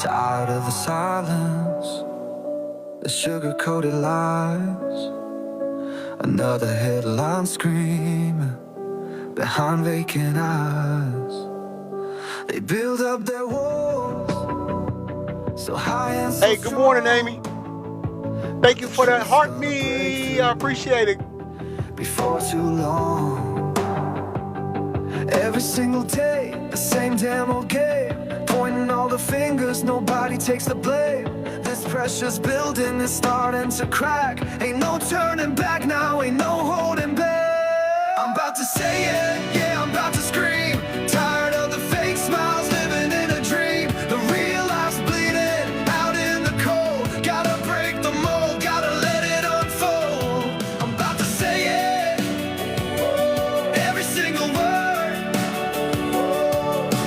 Tired of the silence, the sugar-coated lies. Another headline screaming behind vacant eyes. They build up their walls so high and so Hey, good morning, Amy. Thank you for that heart me. I appreciate it. Before too long, every single day, the same damn old game. Pointing all the fingers, nobody takes the blame. This pressure's building is starting to crack. Ain't no turning back now, ain't no holding back. I'm about to say it, yeah, I'm about to scream. Tired of the fake smiles, living in a dream. The real life's bleeding out in the cold. Gotta break the mold, gotta let it unfold. I'm about to say it, every single word.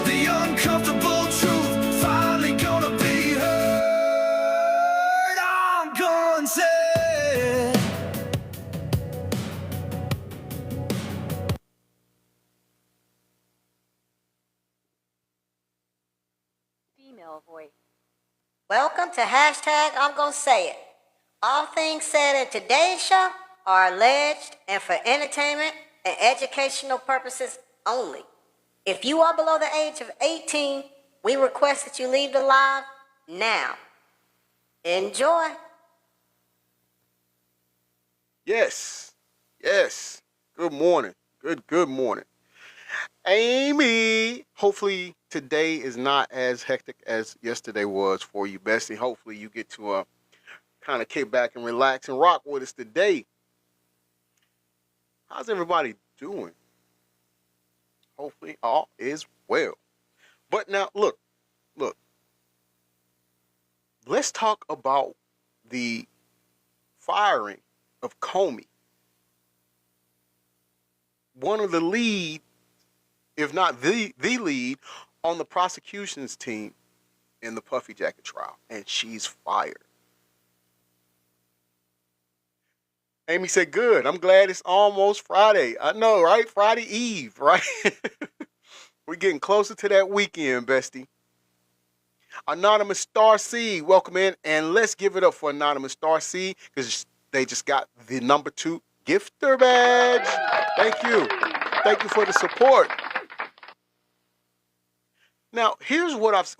The uncomfortable truth finally gonna be heard. I'm gonna say it. Female voice. Welcome to hashtag I'm Gonna Say It. All things said in today's show are alleged and for entertainment and educational purposes only. If you are below the age of 18, we request that you leave the live now. Enjoy. Yes. Good morning. Good morning. Amy, hopefully today is not as hectic as yesterday was for you, bestie. Hopefully you get to kind of kick back and relax and rock with us today. How's everybody doing? Hopefully all is well. But now, look. Let's talk about the firing of Comey. One of the lead, if not the lead, on the prosecution's team in the Puffy Jacket trial. And she's fired. Amy said, good. I'm glad it's almost Friday. I know, right? Friday Eve, right? We're getting closer to that weekend, bestie. Anonymous Star C, welcome in. And let's give it up for Anonymous Star C because they just got the number 2 gifter badge. Thank you. Thank you for the support. Now, here's what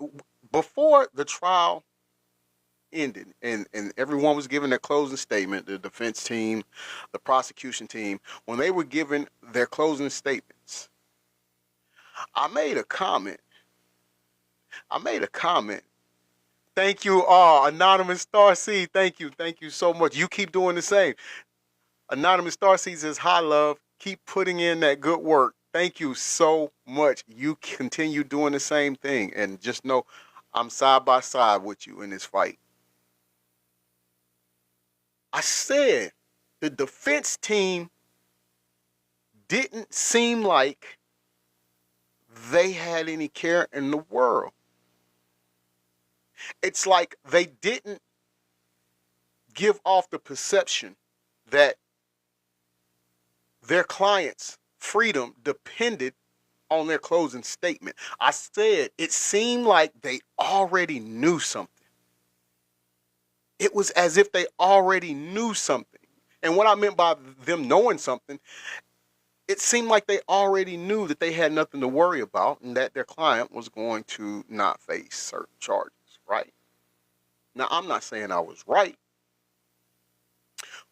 before the trial ended and everyone was giving their closing statement, the defense team, the prosecution team, when they were giving their closing statements, I made a comment. Thank you, Anonymous Star C. Thank you so much. You keep doing the same. Anonymous Star C says, hi, love. Keep putting in that good work. Thank you so much. You continue doing the same thing. And just know I'm side by side with you in this fight. I said the defense team didn't seem like they had any care in the world. It's like they didn't give off the perception that their clients' freedom depended on their closing statement. I said it seemed like they already knew something. It was as if they already knew something. And what I meant by them knowing something, it seemed like they already knew that they had nothing to worry about and that their client was going to not face certain charges, right? Now, I'm not saying I was right,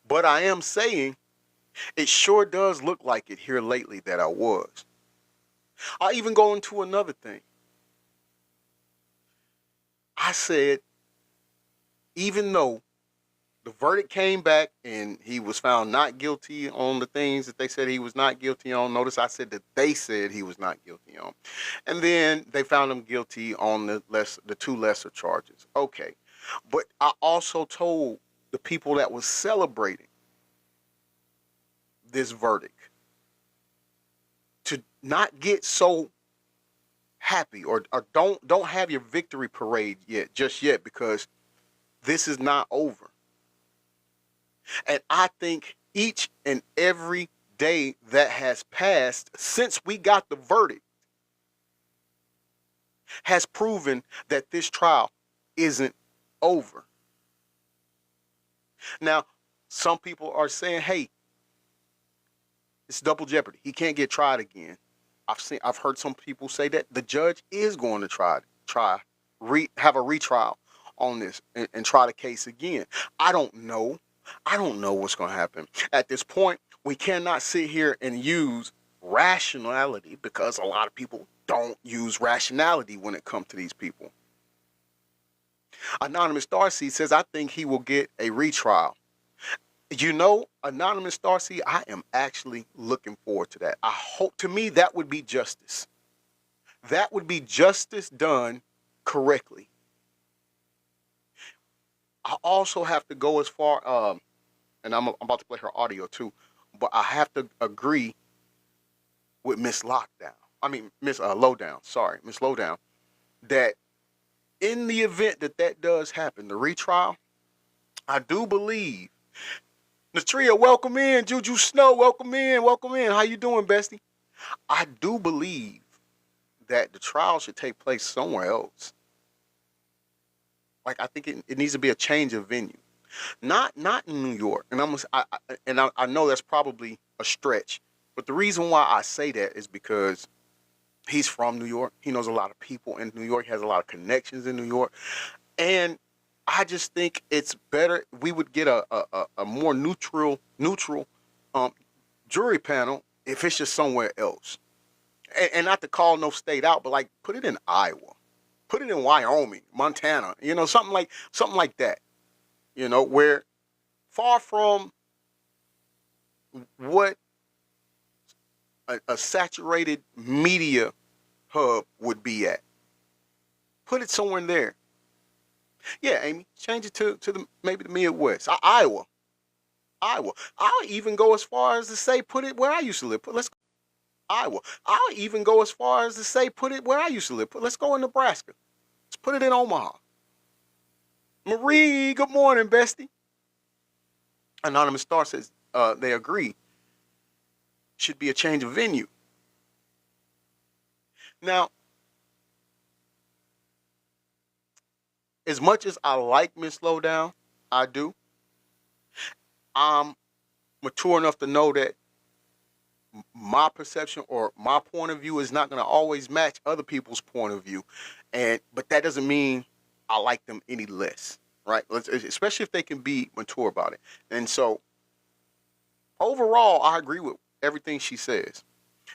but I am saying it sure does look like it here lately that I was. I'll even go into another thing. I said, even though the verdict came back and he was found not guilty on the things that they said he was not guilty on. Notice I said that they said he was not guilty on. And then they found him guilty on the 2 lesser charges. Okay. But I also told the people that was celebrating this verdict to not get so happy or don't have your victory parade just yet because this is not over. And I think each and every day that has passed since we got the verdict has proven that this trial isn't over. Now, some people are saying, hey, it's double jeopardy. He can't get tried again. I've heard some people say that the judge is going to have a retrial on this and try the case again. I don't know. I don't know what's going to happen. At this point, we cannot sit here and use rationality, because a lot of people don't use rationality when it comes to these people. Anonymous Darcy says, I think he will get a retrial. You know, Anonymous Darcy, I am actually looking forward to that. I hope, to me, that would be justice. That would be justice done correctly. I also have to go as far, and I'm about to play her audio too, but I have to agree with Miss Lowdown, Miss Lowdown, that in the event that does happen, the retrial, I do believe. Natria, welcome in. Juju Snow, welcome in. Welcome in. How you doing, bestie? I do believe that the trial should take place somewhere else. Like, I think it needs to be a change of venue, not in New York. And I know that's probably a stretch, but the reason why I say that is because he's from New York. He knows a lot of people in New York. He has a lot of connections in New York, and I just think it's better we would get a more neutral jury panel if it's just somewhere else, and not to call no state out, but like put it in Iowa, put it in Wyoming, Montana, something like that, where far from what a saturated media hub would be at. Put it somewhere in there. Yeah, Amy, change it to maybe the Midwest. Iowa. I'll even go as far as to say put it where I used to live. Let's go Iowa. I'll even go as far as to say put it where I used to live. Let's go in Nebraska. Let's put it in Omaha. Marie, good morning, bestie. Anonymous Star says they agree. Should be a change of venue. Now, as much as I like Miss Lowdown, I do. I'm mature enough to know that my perception or my point of view is not going to always match other people's point of view, but that doesn't mean I like them any less, right? Especially if they can be mature about it. And so, overall, I agree with everything she says.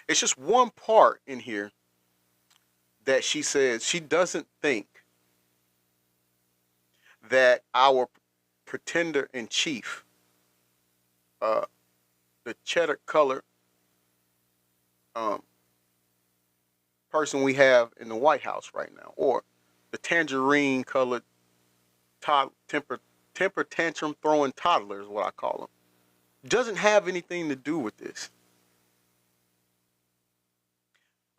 It's just one part in here that she says she doesn't think that our pretender in chief, the cheddar color person we have in the White House right now, or the tangerine colored temper tantrum throwing toddler is what I call them, doesn't have anything to do with this.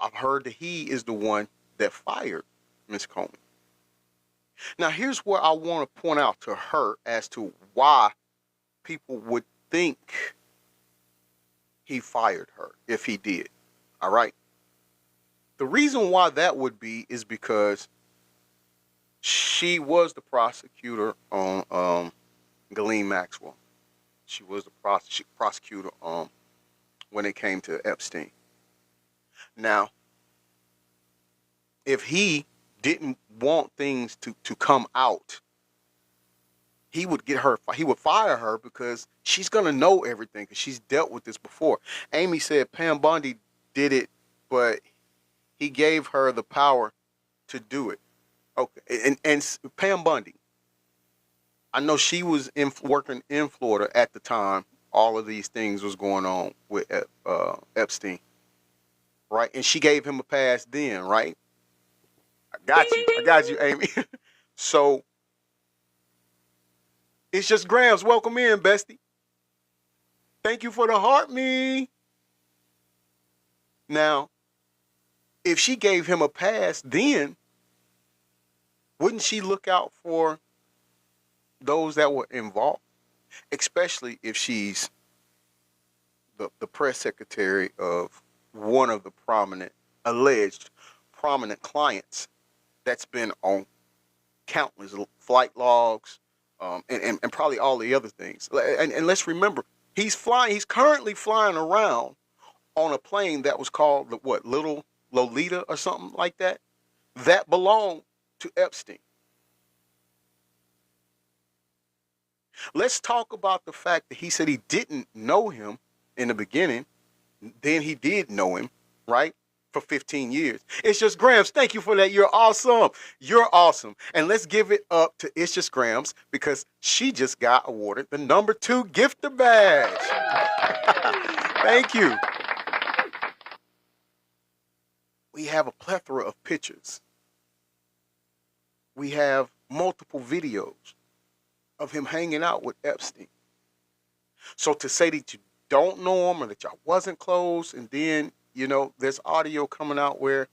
I've heard that he is the one that fired Miss Comey. Now, here's where I want to point out to her as to why people would think he fired her if he did. All right. The reason why that would be is because she was the prosecutor on Ghislaine Maxwell. She was the prosecutor when it came to Epstein. Now, if he didn't want things to come out, he would fire her because she's going to know everything because she's dealt with this before. Amy said Pam Bondi did it, but he gave her the power to do it. Okay, and Pam Bondi, I know she was working in Florida at the time all of these things was going on with Epstein, right? And she gave him a pass then, right? I got you, Amy. So it's just Grams. Welcome in, bestie. Thank you for the heart, me. Now, if she gave him a pass then, wouldn't she look out for those that were involved? Especially if she's the press secretary of one of the alleged prominent clients that's been on countless flight logs, and probably all the other things. And let's remember, he's currently flying around on a plane that was called what, Little Lolita or something like that, that belonged to Epstein. Let's talk about the fact that he said he didn't know him in the beginning. Then he did know him, right? For 15 years. It's Just Grams, thank you for that. You're awesome. You're awesome. And let's give it up to It's Just Grams because she just got awarded the #2 gifter badge. Thank you. We have a plethora of pictures. We have multiple videos of him hanging out with Epstein. So to say that you don't know him or that y'all wasn't close, and then, there's audio coming out where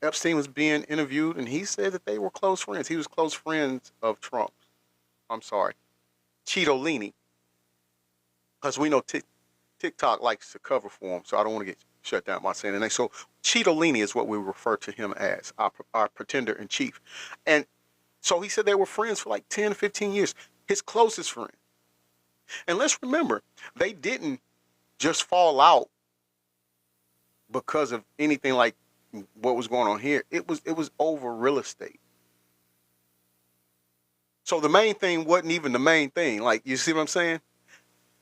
Epstein was being interviewed, and he said that they were close friends. He was close friends of Trump. I'm sorry, Cheetolini, because we know TikTok likes to cover for him, so I don't want to get shut down by saying the name. So Cheetolini is what we refer to him as, our pretender in chief. And so he said they were friends for like 10, 15 years, his closest friend. And let's remember, they didn't just fall out because of anything like what was going on here. It was over real estate. So the main thing wasn't even the main thing. Like, you see what I'm saying?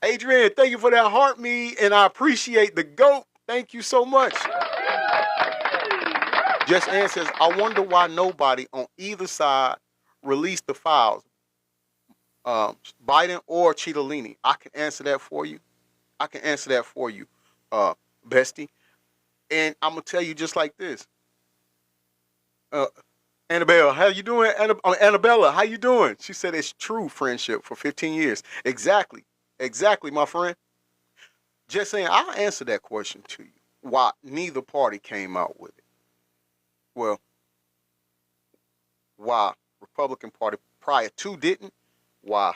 Adrian, thank you for that heart me, and I appreciate the GOAT. Thank you so much. Just Ann says, I wonder why nobody on either side released the files. Biden or Cheetolini. I can answer that for you. Bestie. And I'm going to tell you just like this. Annabelle, how you doing? Annabella, how you doing? She said it's true friendship for 15 years. Exactly, my friend. Just saying, I'll answer that question to you. Why neither party came out with it. Well, why Republican Party prior to didn't, why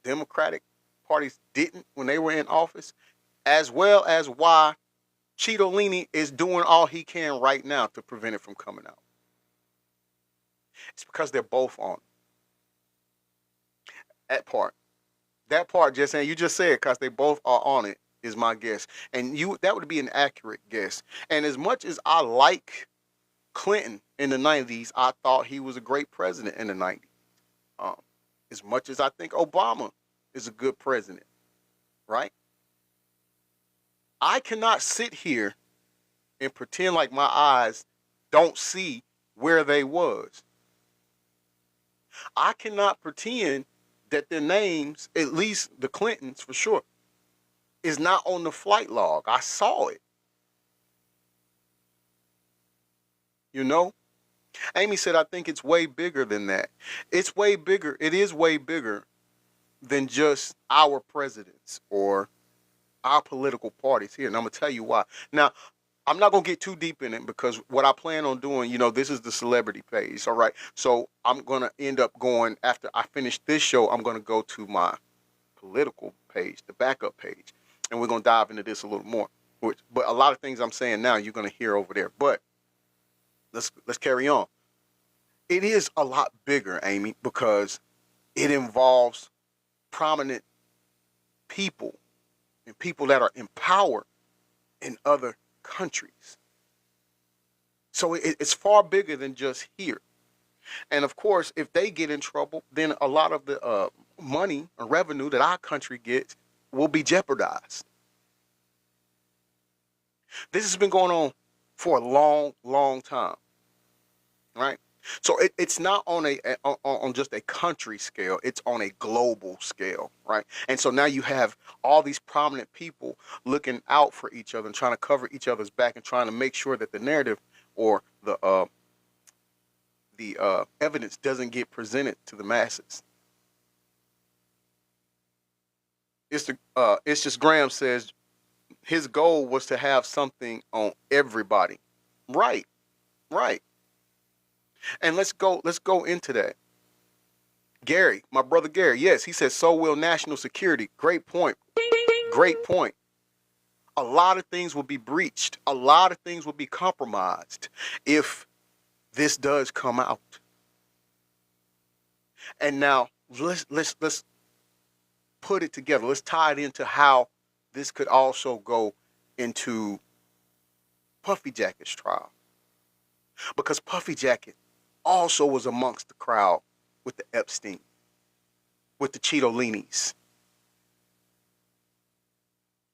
Democratic parties didn't when they were in office, as well as why Cheetolini is doing all he can right now to prevent it from coming out. It's because they're both on it. That part, just saying, you just said because they both are on it is my guess. And that would be an accurate guess. And as much as I like Clinton in the 90s, I thought he was a great president in the 90s. As much as I think Obama is a good president, right? I cannot sit here and pretend like my eyes don't see where they was. I cannot pretend that their names, at least the Clintons for sure, is not on the flight log. I saw it. Amy said, I think it's way bigger than that. It's way bigger. It is way bigger than just our presidents or our political parties here. And I'm going to tell you why. Now, I'm not going to get too deep in it because what I plan on doing, this is the celebrity page. All right. So I'm going to end up going, after I finish this show, I'm going to go to my political page, the backup page. And we're going to dive into this a little more. But a lot of things I'm saying now, you're going to hear over there. But let's carry on. It is a lot bigger, Amy, because it involves prominent people and people that are in power in other countries. So it's far bigger than just here. And of course, if they get in trouble, then a lot of the money or revenue that our country gets will be jeopardized. This has been going on for a long, long time, right? So it's not on just a country scale. It's on a global scale, right? And so now you have all these prominent people looking out for each other and trying to cover each other's back and trying to make sure that the narrative or the evidence doesn't get presented to the masses. It's just Graham says his goal was to have something on everybody. Right. And let's go into that. Gary, my brother Gary, yes, he says, so will national security. Great point. A lot of things will be breached. A lot of things will be compromised if this does come out. And now let's put it together. Let's tie it into how this could also go into Puffy Jacket's trial. Because Puffy Jacket also was amongst the crowd with the Epstein, with the Cheetolinis.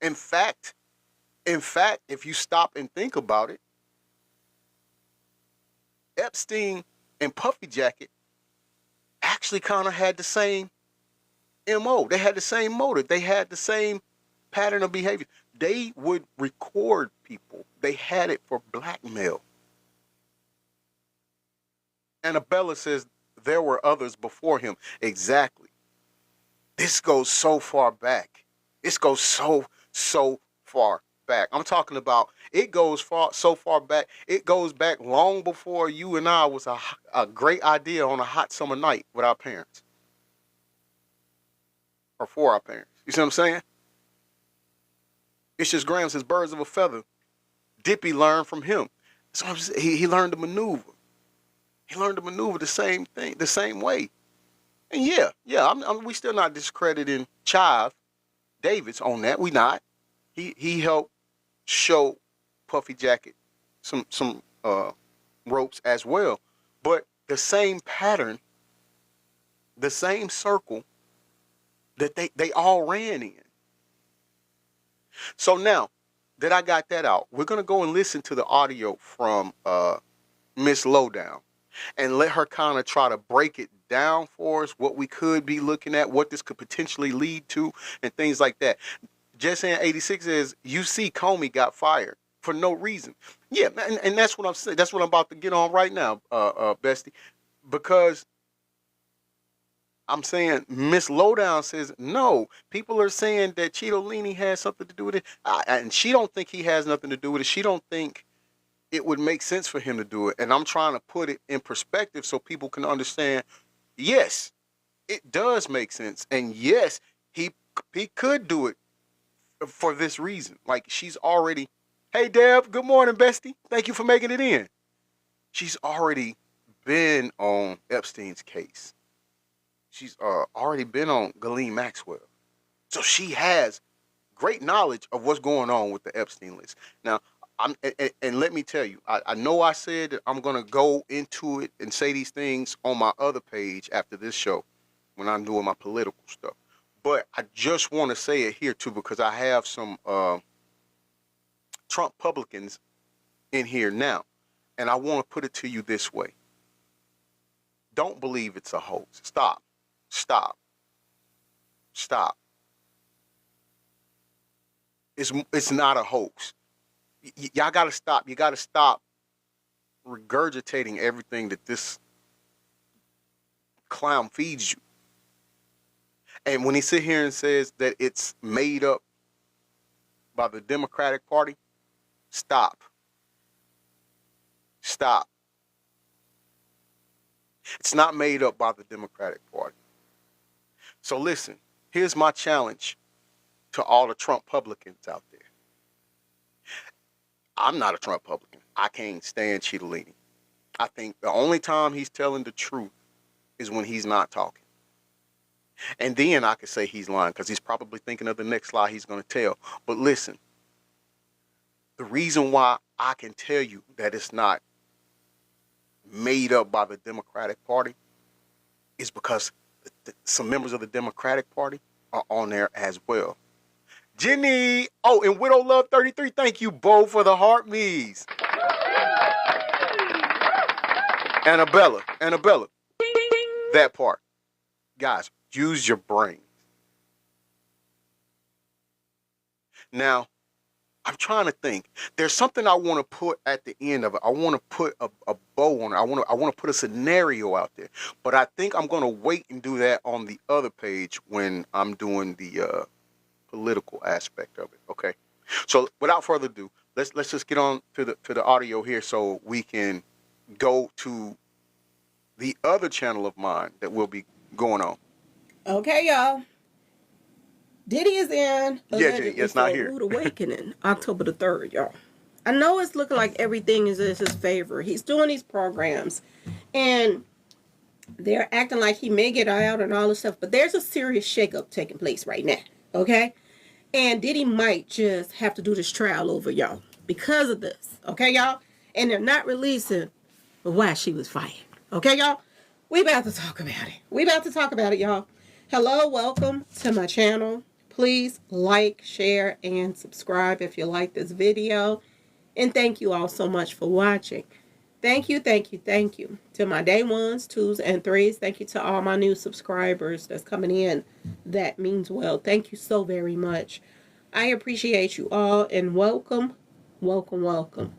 In fact, if you stop and think about it, Epstein and Puffy Jacket actually kind of had the same MO. They had the same motive. They had the same pattern of behavior. They would record people. They had it for blackmail. Annabella says there were others before him. Exactly. This goes so far back. This goes so far back. I'm talking about it goes so far back. It goes back long before you and I was a great idea on a hot summer night with our parents. Or for our parents. You see what I'm saying? It's just Graham says birds of a feather. Dippy learned from him. So he learned to maneuver. He learned to maneuver the same thing, the same way. And we still not discrediting Chive Davids on that. We not. He helped show Puffy Jacket some ropes as well. But the same pattern, the same circle that they all ran in. So now that I got that out, we're gonna go and listen to the audio from Miss Lowdown and let her kind of try to break it down for us, what we could be looking at, what this could potentially lead to, and things like that. Jesse 86 says, you see Comey got fired for no reason. Yeah, and that's what I'm saying. That's what I'm about to get on right now, Bestie. Because I'm saying Miss Lowdown says, no, people are saying that Cheetolini has something to do with it. And she don't think he has nothing to do with it. She don't think it would make sense for him to do it. And I'm trying to put it in perspective so people can understand, yes, it does make sense. And yes, he could do it for this reason. Like she's already, hey Deb, good morning, bestie. Thank you for making it in. She's already been on Epstein's case. She's already been on Ghislaine Maxwell. So she has great knowledge of what's going on with the Epstein list. Now, and let me tell you, I know I said that I'm going to go into it and say these things on my other page after this show when I'm doing my political stuff. But I just want to say it here, too, because I have some Trump publicans in here now. And I want to put it to you this way. Don't believe it's a hoax. Stop. It's not a hoax. Y'all got to stop. You got to stop regurgitating everything that this clown feeds you. And when he sit here and says that it's made up by the Democratic Party, stop. It's not made up by the Democratic Party. So listen, here's my challenge to all the Trump publicans out there. I'm not a Trump publican. I can't stand Cheetolini. I think the only time he's telling the truth is when he's not talking. And then I could say he's lying because he's probably thinking of the next lie he's going to tell. But listen, the reason why I can tell you that it's not made up by the Democratic Party is because some members of the Democratic Party are on there as well. Jenny, and Widow Love 33, thank you both for the heart me's. Annabella, that part. Guys, use your brains. Now, I'm trying to think. There's something I want to put at the end of it. I want to put a bow on it. I want to put a scenario out there. But I think I'm going to wait and do that on the other page when I'm doing the political aspect of it. Okay. So without further ado, let's just get on to the audio here so we can go to the other channel of mine that will be going on. Okay, y'all. Diddy is in It's not here. Rude Awakening, October the 3rd, y'all. I know it's looking like everything is in his favor. He's doing these programs. And They're acting like he may get out and all this stuff, but there's a serious shakeup taking place right now. Okay? And Diddy might just have to do this trial over, y'all, because of this. Okay, y'all? And they're not releasing why she was fired. Okay, y'all? We about to talk about it. We about to talk about it, y'all. Hello, welcome to my channel. Please like, share, and subscribe if you like this video. And thank you all so much for watching. Thank you, thank you, thank you to my day ones, twos, and threes. Thank you to all my new subscribers that's coming in. That means well. Thank you so very much. I appreciate you all, and welcome, welcome, welcome.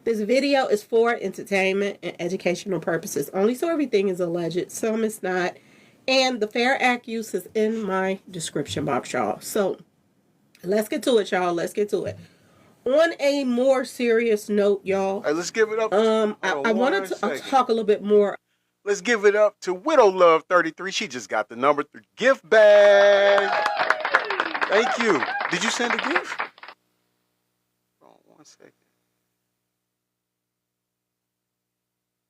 This video is for entertainment and educational purposes only, so everything is alleged, some is not. And the Fair Act use is in my description box, y'all. So let's get to it, y'all. Let's get to it. On a more serious note, y'all. Hey, let's give it up. I wanted to talk a little bit more. Let's give it up to Widow Love 33. She just got the number 3 gift bag. Thank you. Did you send a gift? Hold on 1 second.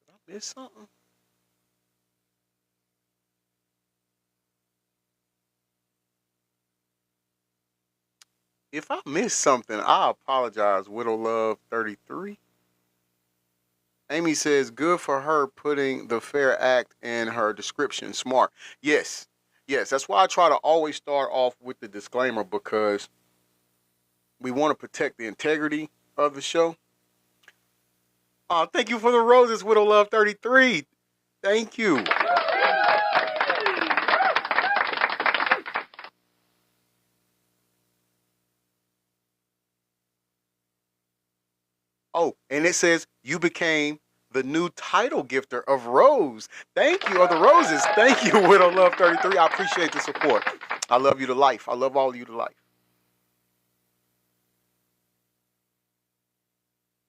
Did I miss something? If I missed something, I apologize, Widow Love 33. Amy says, good for her putting the Fair Act in her description. Smart. Yes. Yes. That's why I try to always start off with the disclaimer, because we want to protect the integrity of the show. Thank you for the roses, Widow Love 33. Thank you. Oh, and it says you became the new title gifter of Rose. Thank you, of the roses. Thank you, Widow Love 33. I appreciate the support. I love you to life. I love all of you to life.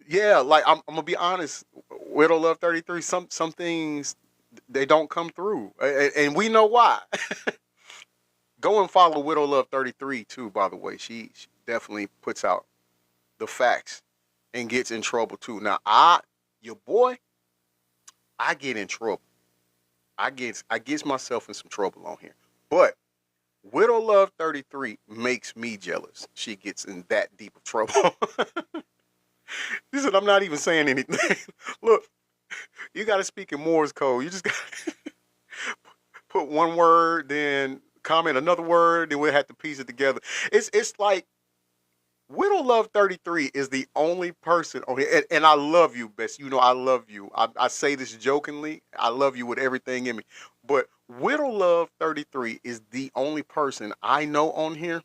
Yeah, like I'm gonna be honest, Widow Love 33. Some things they don't come through, and we know why. Go and follow Widow Love 33 too. By the way, she definitely puts out the facts and gets in trouble too. Now, your boy, I get in trouble. I gets myself in some trouble on here. But Widow Love 33 makes me jealous. She gets in that deep of trouble. She said, I'm not even saying anything. Look, you got to speak in Morse code. You just got to put one word, then comment another word, then we'll have to piece it together. It's like Widow Love 33 is the only person on here, and I love you, Bess. You know I love you. I say this jokingly. I love you with everything in me. But Widow Love 33 is the only person I know on here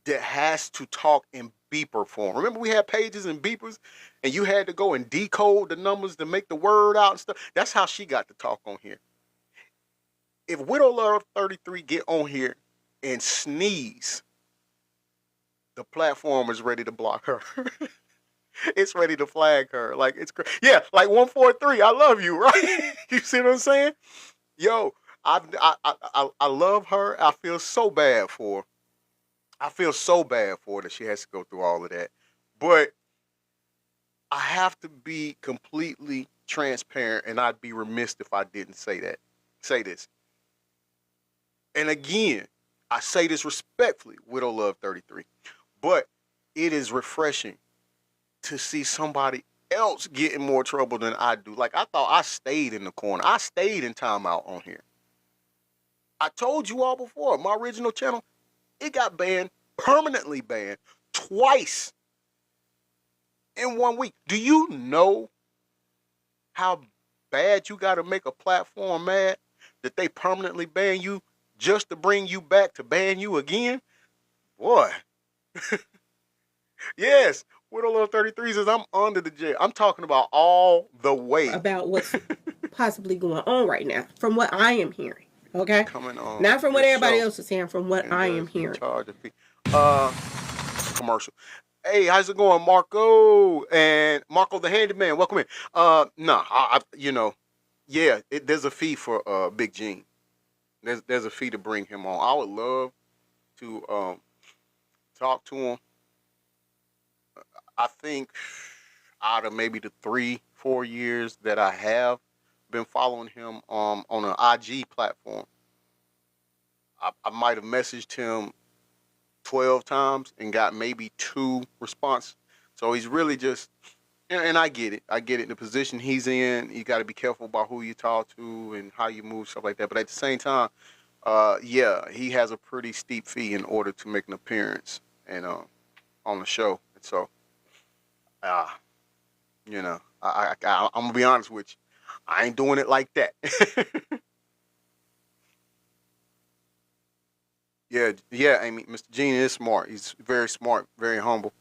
that has to talk in beeper form. Remember we had pages and beepers, and you had to go and decode the numbers to make the word out and stuff? That's how she got to talk on here. If Widow Love 33 get on here and sneeze, the platform is ready to block her. It's ready to flag her. Like, it's crazy. Yeah, like 143. I love you, right? You see what I'm saying? Yo, I love her. I feel so bad for her. I feel so bad for her that she has to go through all of that. But I have to be completely transparent, and I'd be remiss if I didn't say this. And again, I say this respectfully, Widow Love 33. But it is refreshing to see somebody else get in more trouble than I do. Like, I thought I stayed in the corner. I stayed in timeout on here. I told you all before, my original channel, it got banned, permanently banned, twice in 1 week. Do you know how bad you got to make a platform mad that they permanently ban you just to bring you back to ban you again? Boy. Yes, Widow Love 33 says I'm under the jail. I'm talking about all the way. About what's possibly going on right now, from what I am hearing. Okay? Coming on. Not from what everybody else is hearing, from what I am hearing. Commercial. Hey, how's it going, Marco? And Marco the handyman, welcome in. There's a fee for Big Gene. There's a fee to bring him on. I would love to talk to him. I think out of maybe the 3-4 years that I have been following him on an IG platform. I might have messaged him 12 times and got maybe 2 responses. So he's really just, and I get it. I get it. The position he's in, you got to be careful about who you talk to and how you move, stuff like that. But at the same time, yeah, he has a pretty steep fee in order to make an appearance and on the show. And so, uh, you know, I'm gonna be honest with you. I ain't doing it like that. Yeah, yeah. I mean, Mr. Gene is smart. He's very smart, very humble.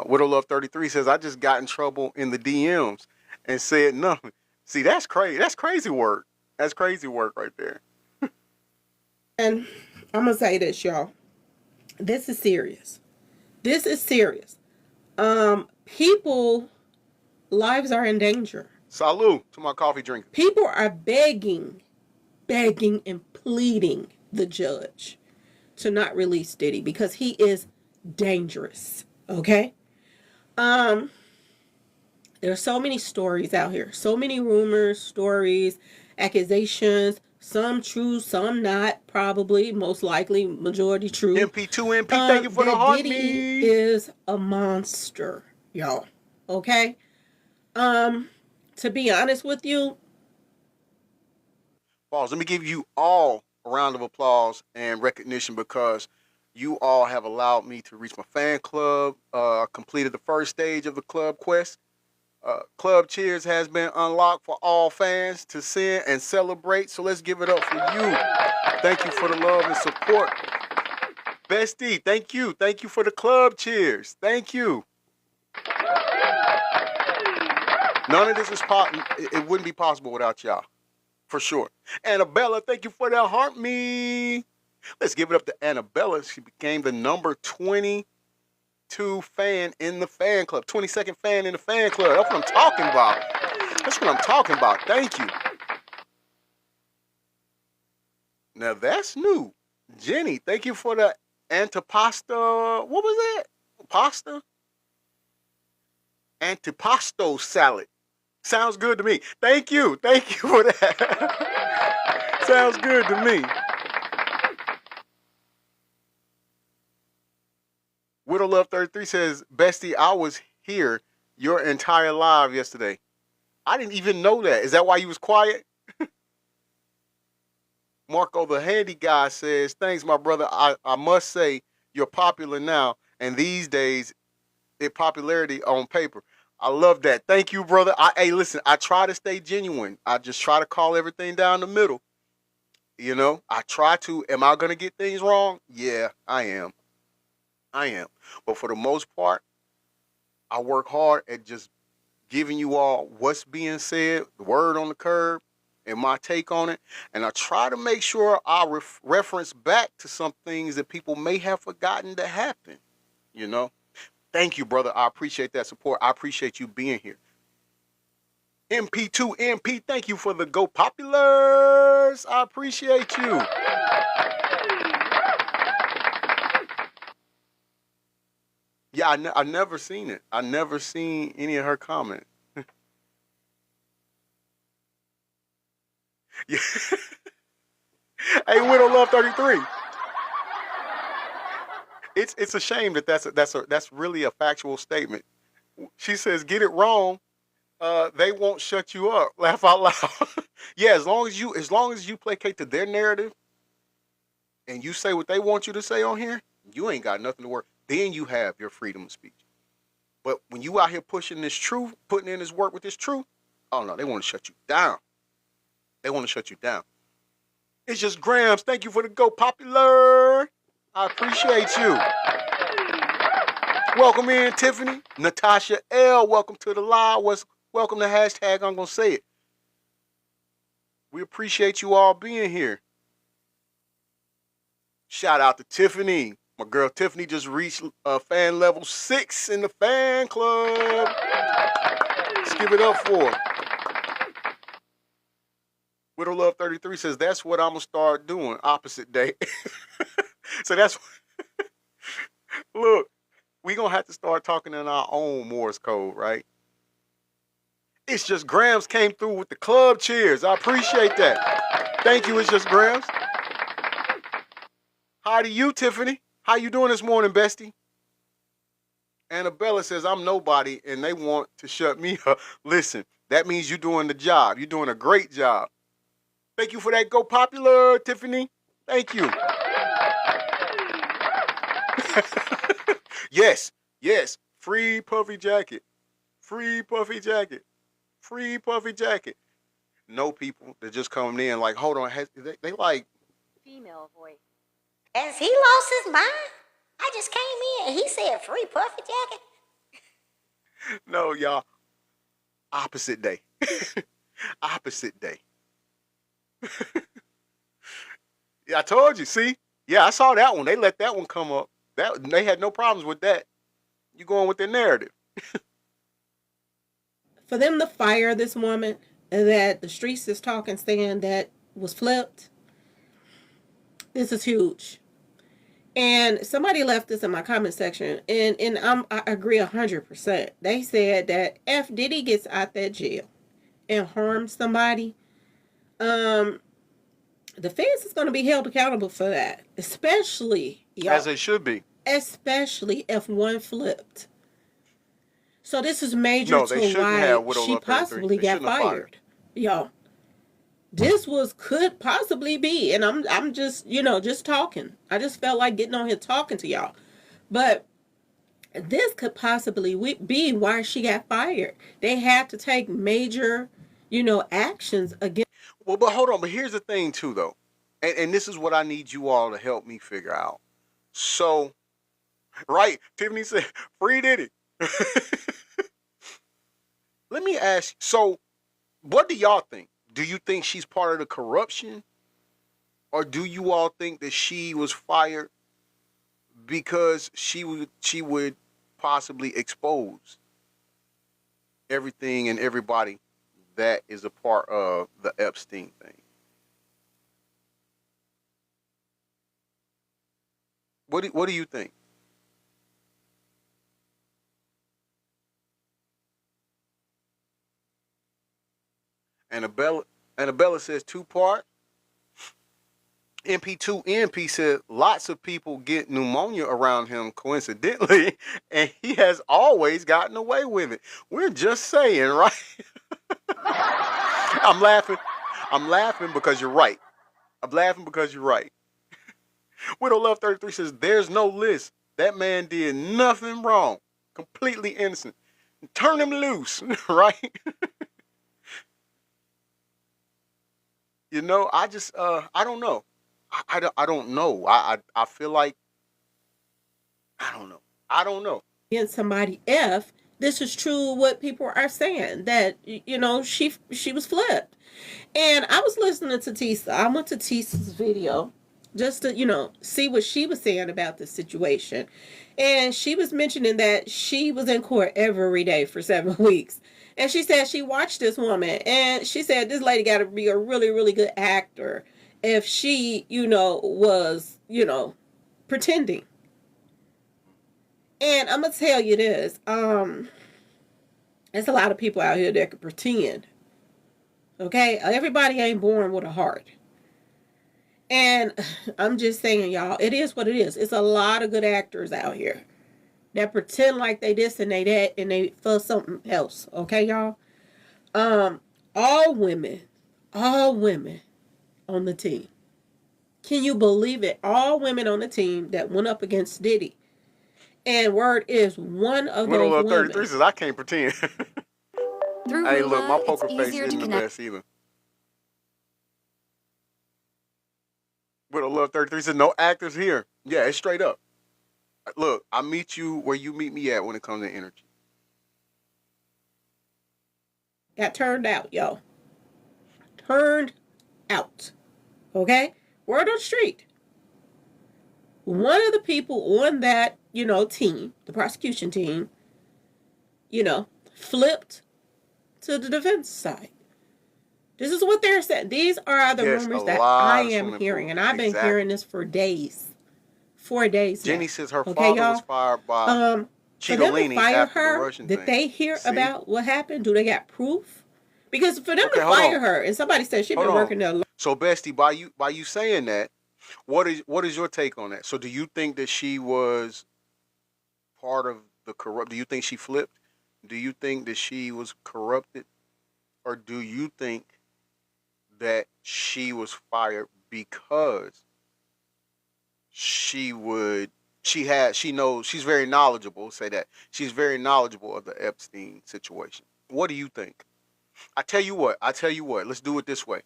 Widow Love 33 says, "I just got in trouble in the DMs and said nothing." See, that's crazy. That's crazy work. That's crazy work right there. And I'm gonna say this, y'all. This is serious. This is serious. People lives are in danger. Salute to my coffee drinker. People are begging and pleading the judge to not release Diddy because he is dangerous. Okay? There's so many stories out here. So many rumors, stories, accusations, some true, some not, probably, most likely, majority true. MP2 MP, thank you for the heart. Diddy is a monster, y'all. Okay? To be honest with you, Pause. Let me give you all a round of applause and recognition because you all have allowed me to reach my fan club. Completed the first stage of the club quest. Club Cheers has been unlocked for all fans to send and celebrate. So let's give it up for you. Thank you for the love and support. Bestie, thank you. Thank you for the Club Cheers. Thank you. None of this is it wouldn't be possible without y'all. For sure. Annabella, thank you for that heart me. Let's give it up to Annabella. She became the number 22 fan in the fan club. 22nd fan in the fan club. That's what I'm talking about. That's what I'm talking about. Thank you. Now that's new. Jenny, thank you for the antipasta. What was that? Pasta? Antipasto salad. Sounds good to me. Thank you. Thank you for that. Sounds good to me. Widow Love 33 says, "Bestie, I was here your entire live yesterday." I didn't even know that. Is that why you was quiet? Marco the handy guy says, "Thanks, my brother. I must say you're popular now, and these days, it popularity on paper." I love that. Thank you, brother. Hey, listen, I try to stay genuine. I just try to call everything down the middle. You know, I try to. Am I going to get things wrong? Yeah, I am. But for the most part, I work hard at just giving you all what's being said, the word on the curb, and my take on it. And I try to make sure I reference back to some things that people may have forgotten to happen, you know? Thank you, brother. I appreciate that support. I appreciate you being here. MP2 MP, thank you for the Go Populars. I appreciate you. Yeah, I never seen it. I never seen any of her comments. Yeah. Hey, Widow Love 33. It's a shame that's really a factual statement. She says, "Get it wrong, they won't shut you up." Laugh out loud. Yeah, as long as you placate to their narrative and you say what they want you to say on here, you ain't got nothing to worry. Then you have your freedom of speech. But when you out here pushing this truth, putting in this work with this truth, oh no, they want to shut you down. They want to shut you down. It's just Grams. Thank you for the Go Popular. I appreciate you. Welcome in, Tiffany. Natasha L. Welcome to the live. Welcome to hashtag I'm gonna say it. We appreciate you all being here. Shout out to Tiffany. My girl Tiffany just reached fan level 6 in the fan club. Let's give it up for her. Widow Love 33 says, "That's what I'm gonna start doing. Opposite day." So that's look, we gonna have to start talking in our own Morse code, right? It's Just Grams came through with the club cheers. I appreciate that. Thank you, It's Just Grams. Hi to you, Tiffany. How you doing this morning, bestie? Annabella says, I'm nobody, and they want to shut me up. Listen, that means you're doing the job. You're doing a great job. Thank you for that. Go popular, Tiffany. Thank you. Yes, yes. Free puffy jacket. Free puffy jacket. Free puffy jacket. No people that just come in like, hold on. They like. Female voice. Has he lost his mind? I just came in and he said free puffy jacket. No, y'all. Opposite day. Opposite day. Yeah, I told you. See? Yeah, I saw that one. They let that one come up. They had no problems with that. You going with their narrative. For them to fire this woman that the streets is talking saying that was flipped, this is huge. And somebody left this in my comment section, and I agree 100%. They said that if Diddy gets out that jail and harms somebody, the feds is going to be held accountable for that, especially y'all, As they should be. especially if one flipped. So this is major No, they to shouldn't why have Widow she Love 33. possibly They got shouldn't have fired. Y'all, this could possibly be, and I'm just just talking. I just felt like getting on here talking to y'all, but this could possibly be why she got fired. They had to take major, actions against. Well, but hold on. But here's the thing, too, though. And this is what I need you all to help me figure out. So, right, Tiffany said, free Diddy. Let me ask, so what do y'all think? Do you think she's part of the corruption? Or do you all think that she was fired because she would possibly expose everything and everybody that is a part of the Epstein thing? What do you think? Annabella says 2-part. MP2 NP said lots of people get pneumonia around him coincidentally, and he has always gotten away with it. We're just saying, right? I'm laughing. I'm laughing because you're right. I'm laughing because you're right. Widow Love 33 says there's no list. That man did nothing wrong. Completely innocent. Turn him loose, right? I just I don't know. I don't know. I feel like I don't know. I don't know. Against somebody if this is true what people are saying that she was flipped. And I was listening to Tisa. I went to Tisa's video just to see what she was saying about this situation. And she was mentioning that she was in court every day for 7 weeks. And she said she watched this woman and she said this lady got to be a really, really good actor if she, was, pretending. And I'm going to tell you this. There's a lot of people out here that could pretend. Okay? Everybody ain't born with a heart. And I'm just saying, y'all, it is what it is. It's a lot of good actors out here that pretend like they this and they that and they for something else. Okay, y'all? All women on the team. Can you believe it? All women on the team that went up against Diddy. And word is one of Widow those Love women. 33 says I can't pretend. Through Hey, look, my Hulu, poker it's face easier isn't to the connect. best either. Widow Love 33 says no actors here. Yeah, it's straight up. Look, I meet you where you meet me at when it comes to energy. Got turned out, y'all. Turned out. Okay? Word on the street. One of the people on that, team, the prosecution team, flipped to the defense side. This is what they're saying. These are the Yes, rumors a that lot I of am swimming hearing. pools. And I've been Exactly. hearing this for days. 4 days now. Jenny says her Okay, father y'all? was fired by For them to Chigolini fire after the her, Russian did thing. they hear See? about what happened? Do they got proof? Because for them Okay, to hold fire on. her, and somebody said she's Hold been on. working there. So, Bestie, by you saying that, what is your take on that? So, do you think that she was part of the corrupt? Do you think she flipped? Do you think that she was corrupted, or do you think that she was fired because she knows she's very knowledgeable? Say that she's very knowledgeable of the Epstein situation. What do you think? I tell you what. Let's do it this way.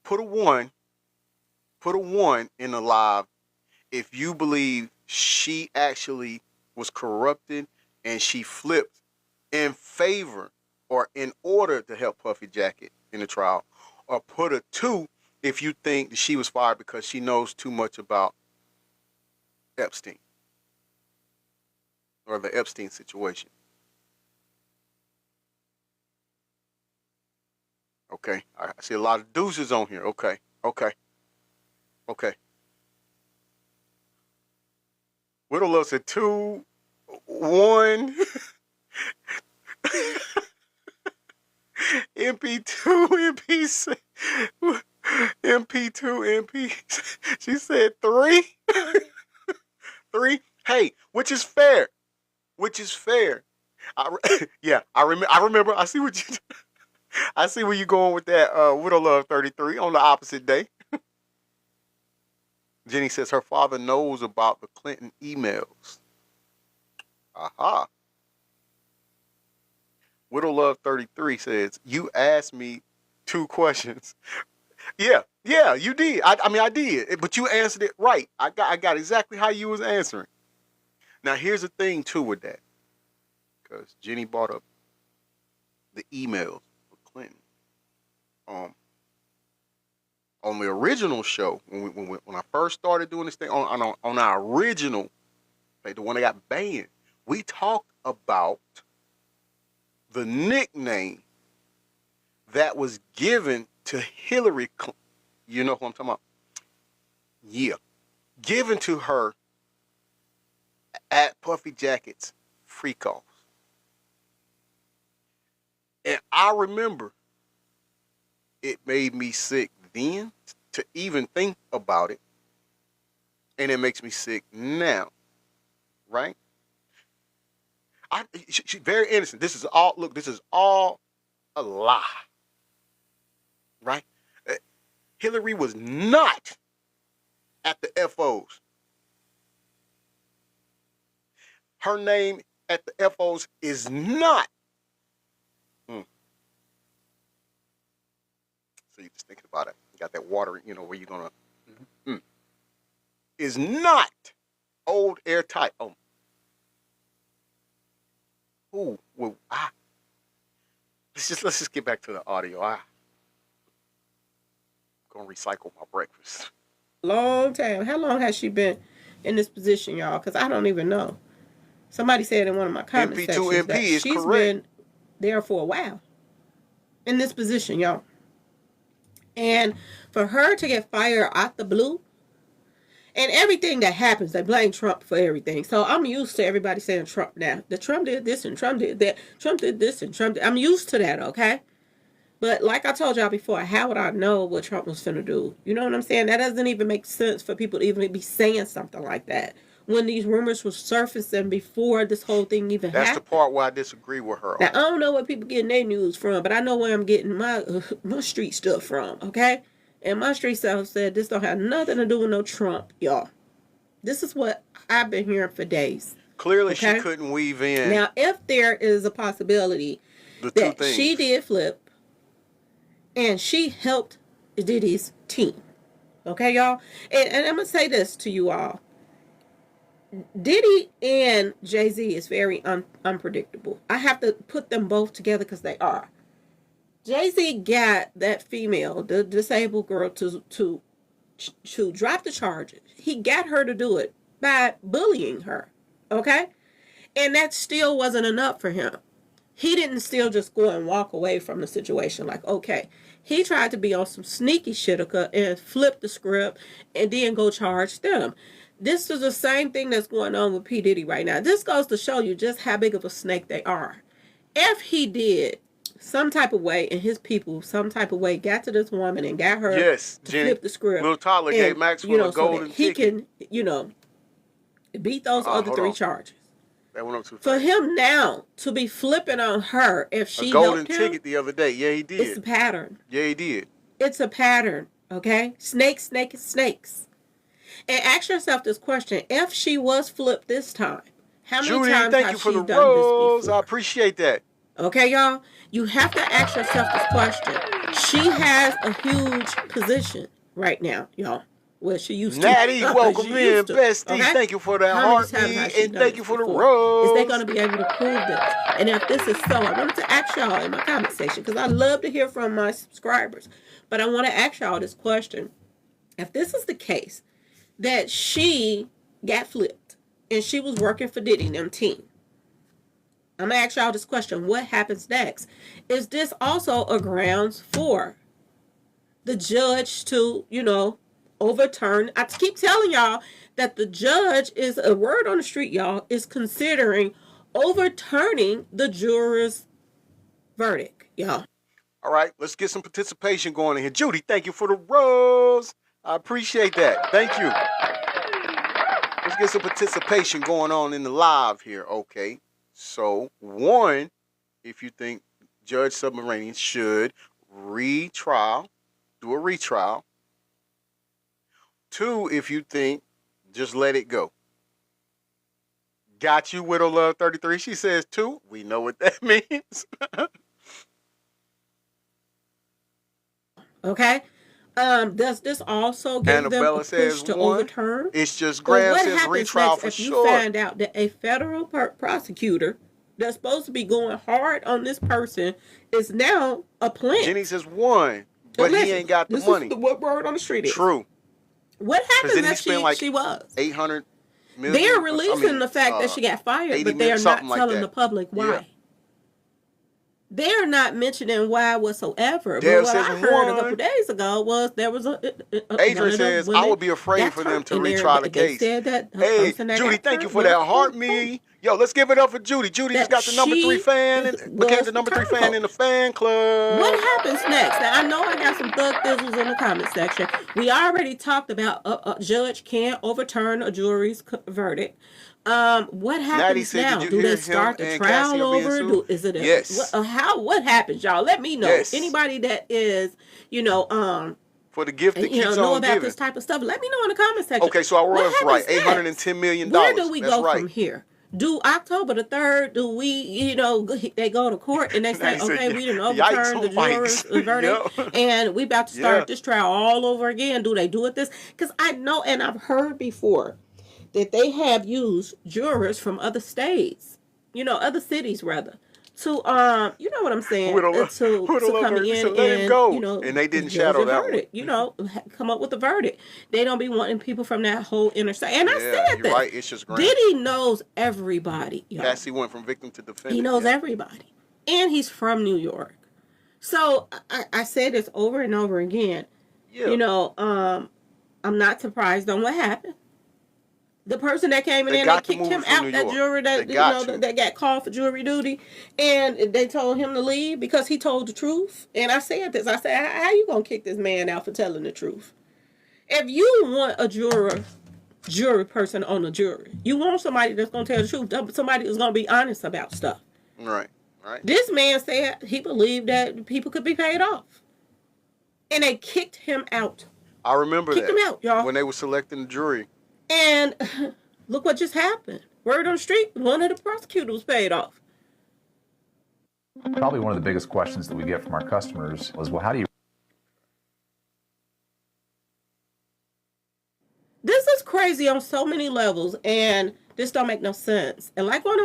Put a one in the live if you believe she actually was corrupted and she flipped in favor or in order to help Puffy Jacket in the trial, or put a 2 if you think that she was fired because she knows too much about Epstein or the Epstein situation. Okay, I see a lot of deuces on here. Okay. Widow Love said 2, 1. MP2, MP, MP2, MP. She said 3. 3. Hey, which is fair. Yeah, I remember. I see what you. I see where you going with that. Widow Love 33 on the opposite day. Jenny says her father knows about the Clinton emails. Aha. Widow Love 33 says, you asked me 2 questions. Yeah, you did. I did, but you answered it right. I got exactly how you was answering. Now, here's the thing, too, with that. Because Jenny brought up the emails for Clinton. On the original show, when I first started doing this thing, on our original, like the one that got banned, we talked about the nickname that was given to Hillary Clinton. You know who I'm talking about? Yeah. Given to her at Puffy Jacket's freak offs. And I remember it made me sick then to even think about it. And it makes me sick now. Right? She's very innocent. This is all a lie. Right? Hillary was not at the FOs. Her name at the FOs is not. So you're just thinking about it. You got that water, where you're going to. Is not old airtight. Oh. Ooh, well, let's just get back to the audio. I'm going to recycle my breakfast. Long time. How long has she been in this position, y'all? Because I don't even know. Somebody said in one of my comment sections that she's been there for a while in this position, y'all. And for her to get fired out the blue, and everything that happens, they blame Trump for everything. So I'm used to everybody saying Trump now. The Trump did this and Trump did that. Trump did this and Trump did. I'm used to that, okay? But like I told y'all before, how would I know what Trump was finna do? You know what I'm saying? That doesn't even make sense for people to even be saying something like that when these rumors were surfacing before this whole thing even happened. That's the part where I disagree with her. Now, I don't know where people getting their news from, but I know where I'm getting my street stuff from, okay? And my street stuff said this don't have nothing to do with no Trump, y'all. This is what I've been hearing for days. Clearly, okay? She couldn't weave in. Now, if there is a possibility that she did flip and she helped Diddy's team, okay, y'all? And I'm going to say this to you all. Diddy and Jay-Z is very unpredictable. I have to put them both together because they are. Jay-Z got that female, the disabled girl, to drop the charges. He got her to do it by bullying her, okay? And that still wasn't enough for him. He didn't still just go and walk away from the situation like, okay. He tried to be on some sneaky shit and flip the script and then go charge them. This is the same thing that's going on with P. Diddy right now. This goes to show you just how big of a snake they are. If he did some type of way, and his people some type of way got to this woman and got her Yes, to Jenny. flip the script. Little Tyler gave Maxwell a golden so that he ticket. can, beat those other hold 3 on. charges. That went up too For fast. him now to be flipping on her if she A golden helped him, ticket the other day. Yeah, he it's a did. pattern. Yeah, he did. It's a pattern, okay? Snakes, snakes. And ask yourself this question. If she was flipped this time, how many Judy, times thank has you for she the done rose. this before? I appreciate that. Okay, y'all? You have to ask yourself this question. She has a huge position right now, y'all. Well, she used to. Natty, welcome She in, used to, bestie. okay? Thank you for that How many times heartbeat, has she and done thank this you for the before? rose. Is they going to be able to prove this? And if this is so, I wanted to ask y'all in my comment section, because I love to hear from my subscribers. But I want to ask y'all this question. If this is the case, that she got flipped, and she was working for Diddy and them team, I'm going to ask y'all this question. What happens next? Is this also a grounds for the judge to, overturn? I keep telling y'all that the judge is, a word on the street, y'all, is considering overturning the juror's verdict, y'all. All right, let's get some participation going in here. Judy, thank you for the rose. I appreciate that. Thank you. Let's get some participation going on in the live here. Okay. So, 1, if you think Judge Submarinian should do a retrial. 2, if you think just let it go. Got you, Widow Love 33. She says 2. We know what that means. Okay? Does this also give them a Annabella push says to 1. overturn? It's just But Graham what says happens retrial next for if you sure. find out that a federal prosecutor that's supposed to be going hard on this person is now a plant? Jenny says 1, but Listen, he ain't got the this money. Is what word on the street is. True. What happens didn't he if spend like she was? 800 million. They're releasing the fact that she got fired, 80 but they are not something like telling that. the public why. Yeah. They're not mentioning why whatsoever. Dale But what says I heard a 1. couple days ago was there was Adrian says, I would be afraid for them to retry the case. Said that Hey, Judy, thank you for that heart me. Yo, let's give it up for Judy. Judy just got the number 3 fan and became the number 3 fan in the fan club. What happens next? Now, I know I got some thug thizzles in the comment section. We already talked about a judge can't overturn a jury's verdict. What happens now? Do they start the trial over? Is it yes? What happens, y'all? Let me know. Yes. Anybody that is, for the gift that keeps know on about giving. this type of stuff, let me know in the comment section. Okay, so I was right. $810 million. Where do we That's go right. from here? Do October the 3rd, do we, they go to court and they say, okay, we didn't overturn the juror's verdict and we about to start this trial all over again. Do they do it this? Because I know, and I've heard before, that they have used jurors from other states, other cities rather, to you know what I'm saying, to come in and and they didn't shadow that one. Come up with a verdict. They don't be wanting people from that whole interstate. And I said that. Right. It's just grand. Diddy knows everybody. Cassie went from victim to defendant. He knows everybody, and he's from New York. So I say this over and over again. Yeah. I'm not surprised on what happened. The person that came in and they kicked him out, that juror that that got called for jury duty, and they told him to leave because he told the truth. And I said this. I said, how you gonna kick this man out for telling the truth? If you want a jury person on the jury, you want somebody that's gonna tell the truth, somebody that's gonna be honest about stuff. Right. Right. This man said he believed that people could be paid off, and they kicked him out. I remember kicked him out, y'all, when they were selecting the jury. And look what just happened. Word on the street, one of the prosecutors was paid off. Probably one of the biggest questions that we get from our customers was, well, how do you... This is crazy on so many levels, and this don't make no sense. And like one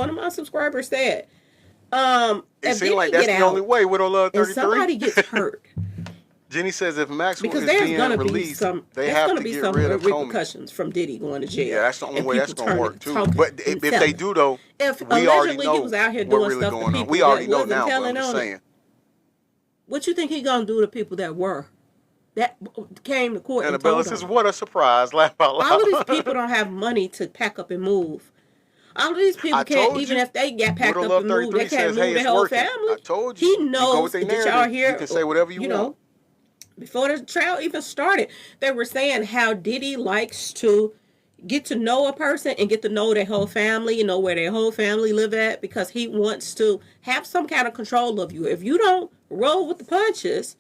of my subscribers said, it seems like that's the only way. Widow Love 33. If somebody gets hurt, Jenny says if Maxwell because is there's being gonna released, be some, they have to get rid of Comey. Repercussions from Diddy going to jail. Yeah, that's the only way that's going to work too. But if selling. they do though, if we already know he was out here what doing really stuff going to on. people We already that know wasn't now. But telling I'm just on saying. What you think he gonna do to people that were? that came to court and Annabella told says, on. what a surprise. Laugh out loud. All of these people don't have money to pack up and move. All of these people I can't, told even you. if they get packed Widow up Love and moved, they 33 can't says, move hey, their it's whole working. family. I told you. He You go knows with their that y'all narrative. here. You can say whatever you want. Before the trial even started, they were saying how Diddy likes to get to know a person and get to know their whole family, you know, where their whole family live at, because he wants to have some kind of control of you. If you don't roll with the punches,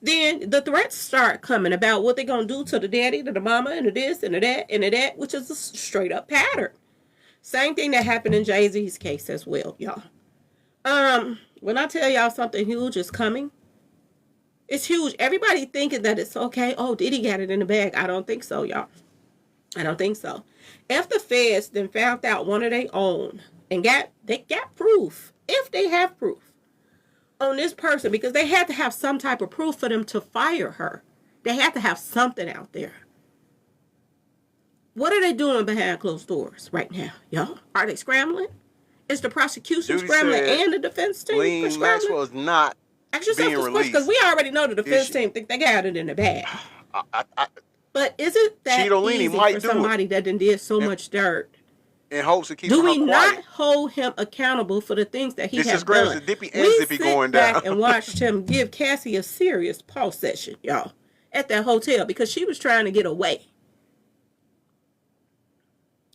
then the threats start coming about what they're going to do to the daddy, to the mama, and to this, and to that, and to that, which is a straight up pattern. Same thing that happened in Jay-Z's case as well, y'all. When I tell y'all something huge is coming, it's huge. Everybody thinking that it's okay. Oh, Diddy got it in the bag. I don't think so, y'all. I don't think so. If the feds then found out one of their own and they got proof, if they have proof on this person, because they had to have some type of proof for them to fire her. They had to have something out there. What are they doing behind closed doors right now, y'all? Are they scrambling? Is the prosecution Judy scrambling said and the defense team Ghislaine scrambling? Maxwell is not Ask yourself being this question, because released. we already know the defense she- team think they got it in the bag. I, But is it that Cheetolini easy might for do it. somebody that done did so much dirt? in hopes of keeping Do her we quiet. not hold him accountable for the things that he This has is Grams done? and Dippy and We Zippy sit going back down. and watched him give Cassie a serious pulse session, y'all, at that hotel because she was trying to get away.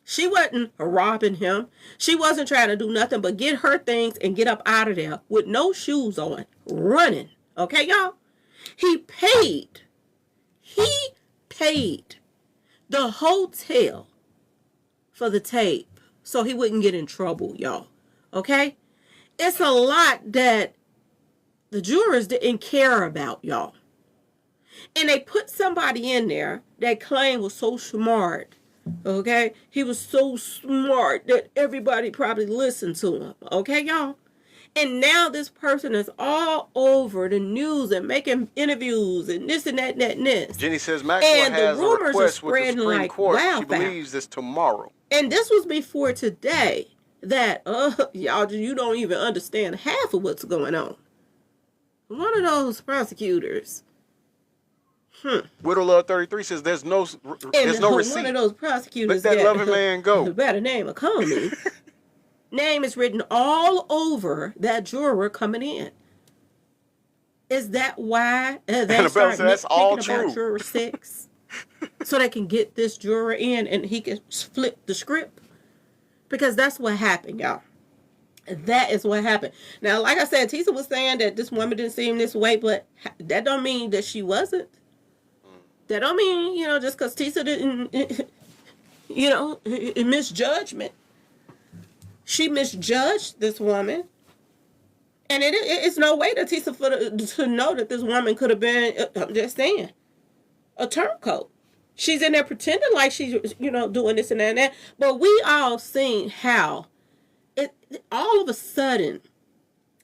She wasn't robbing him. She wasn't trying to do nothing but get her things and get up out of there with no shoes on, running. Okay, y'all? He paid the hotel for the tape so he wouldn't get in trouble, y'all. Okay? It's a lot that the jurors didn't care about, y'all. And they put somebody in there that claimed was so smart. Okay? He was so smart that everybody probably listened to him. Okay, y'all? And now this person is all over the news and making interviews and this and that and that and this. Jenny says Maxwell And the has a rumors are request with the spreading Supreme like Court. She wildfire. believes it's tomorrow. And this was before today that, y'all, you don't even understand half of what's going on. One of those prosecutors. Widow Love 33 says there's no And receipt. one of those prosecutors Let that got loving man go. by the name of Comey. Name is written all over that juror coming in. Is that why they Annabelle start said that's all nitpicking about true. juror 6? So they can get this juror in and he can flip the script? Because that's what happened, y'all. That is what happened. Now, like I said, Tisa was saying that this woman didn't seem this way, but that don't mean that she wasn't. That don't mean, just because Tisa didn't, misjudgment. She misjudged this woman. And it's no way to Tisa to know that this woman could have been, I'm just saying, a turncoat. She's in there pretending like she's, doing this and that and that. But we all seen how all of a sudden,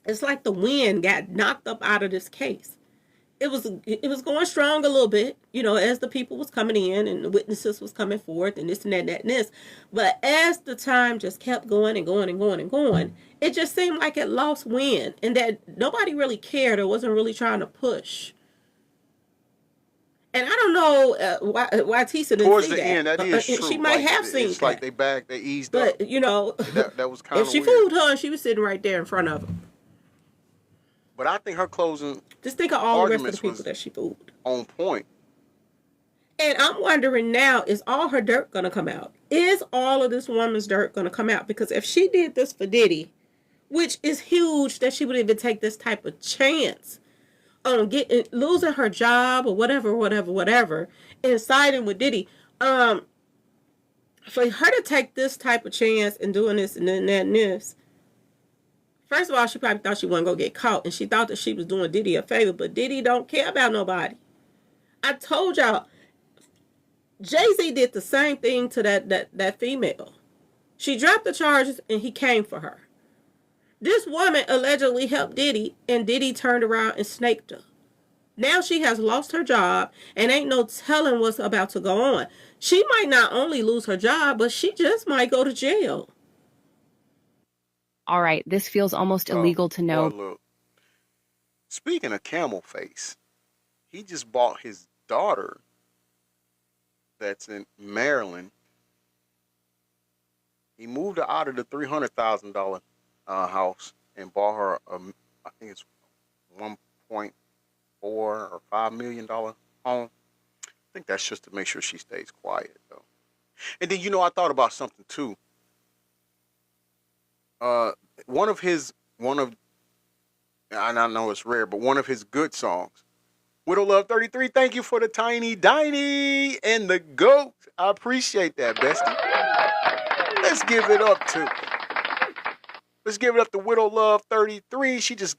it's like the wind got knocked up out of this case. It was going strong a little bit, as the people was coming in and the witnesses was coming forth and this and that and that and this. But as the time just kept going and going and going and going, it just seemed like it lost wind and that nobody really cared or wasn't really trying to push. And I don't know why Tisa didn't Towards see the that. end, that is true. She might have seen it's that. like they eased but, up. That was kind if of she weird. fooled her, she was sitting right there in front of him. But I think her closing Just think of all the rest of the arguments people was that she fooled. on point. And I'm wondering now, is all her dirt going to come out? Is all of this woman's dirt going to come out? Because if she did this for Diddy, which is huge that she would even take this type of chance on losing her job or whatever, and siding with Diddy, for her to take this type of chance and doing this and then that and this, first of all, she probably thought she wasn't going to get caught, and she thought that she was doing Diddy a favor, but Diddy don't care about nobody. I told y'all, Jay-Z did the same thing to that female. She dropped the charges, and he came for her. This woman allegedly helped Diddy, and Diddy turned around and snaked her. Now she has lost her job, and ain't no telling what's about to go on. She might not only lose her job, but she just might go to jail. All right, this feels almost illegal to know. Well, look. Speaking of camel face, he just bought his daughter that's in Maryland, he moved her out of the $300,000 house and bought her I think it's 1.4 or $5 million home. I think that's just to make sure she stays quiet though. And then I thought about something too. One of and I know it's rare, but one of his good songs, Widow Love 33. Thank you for the tiny Diney and the goat. I appreciate that, bestie. Let's give it up to Widow Love 33. She just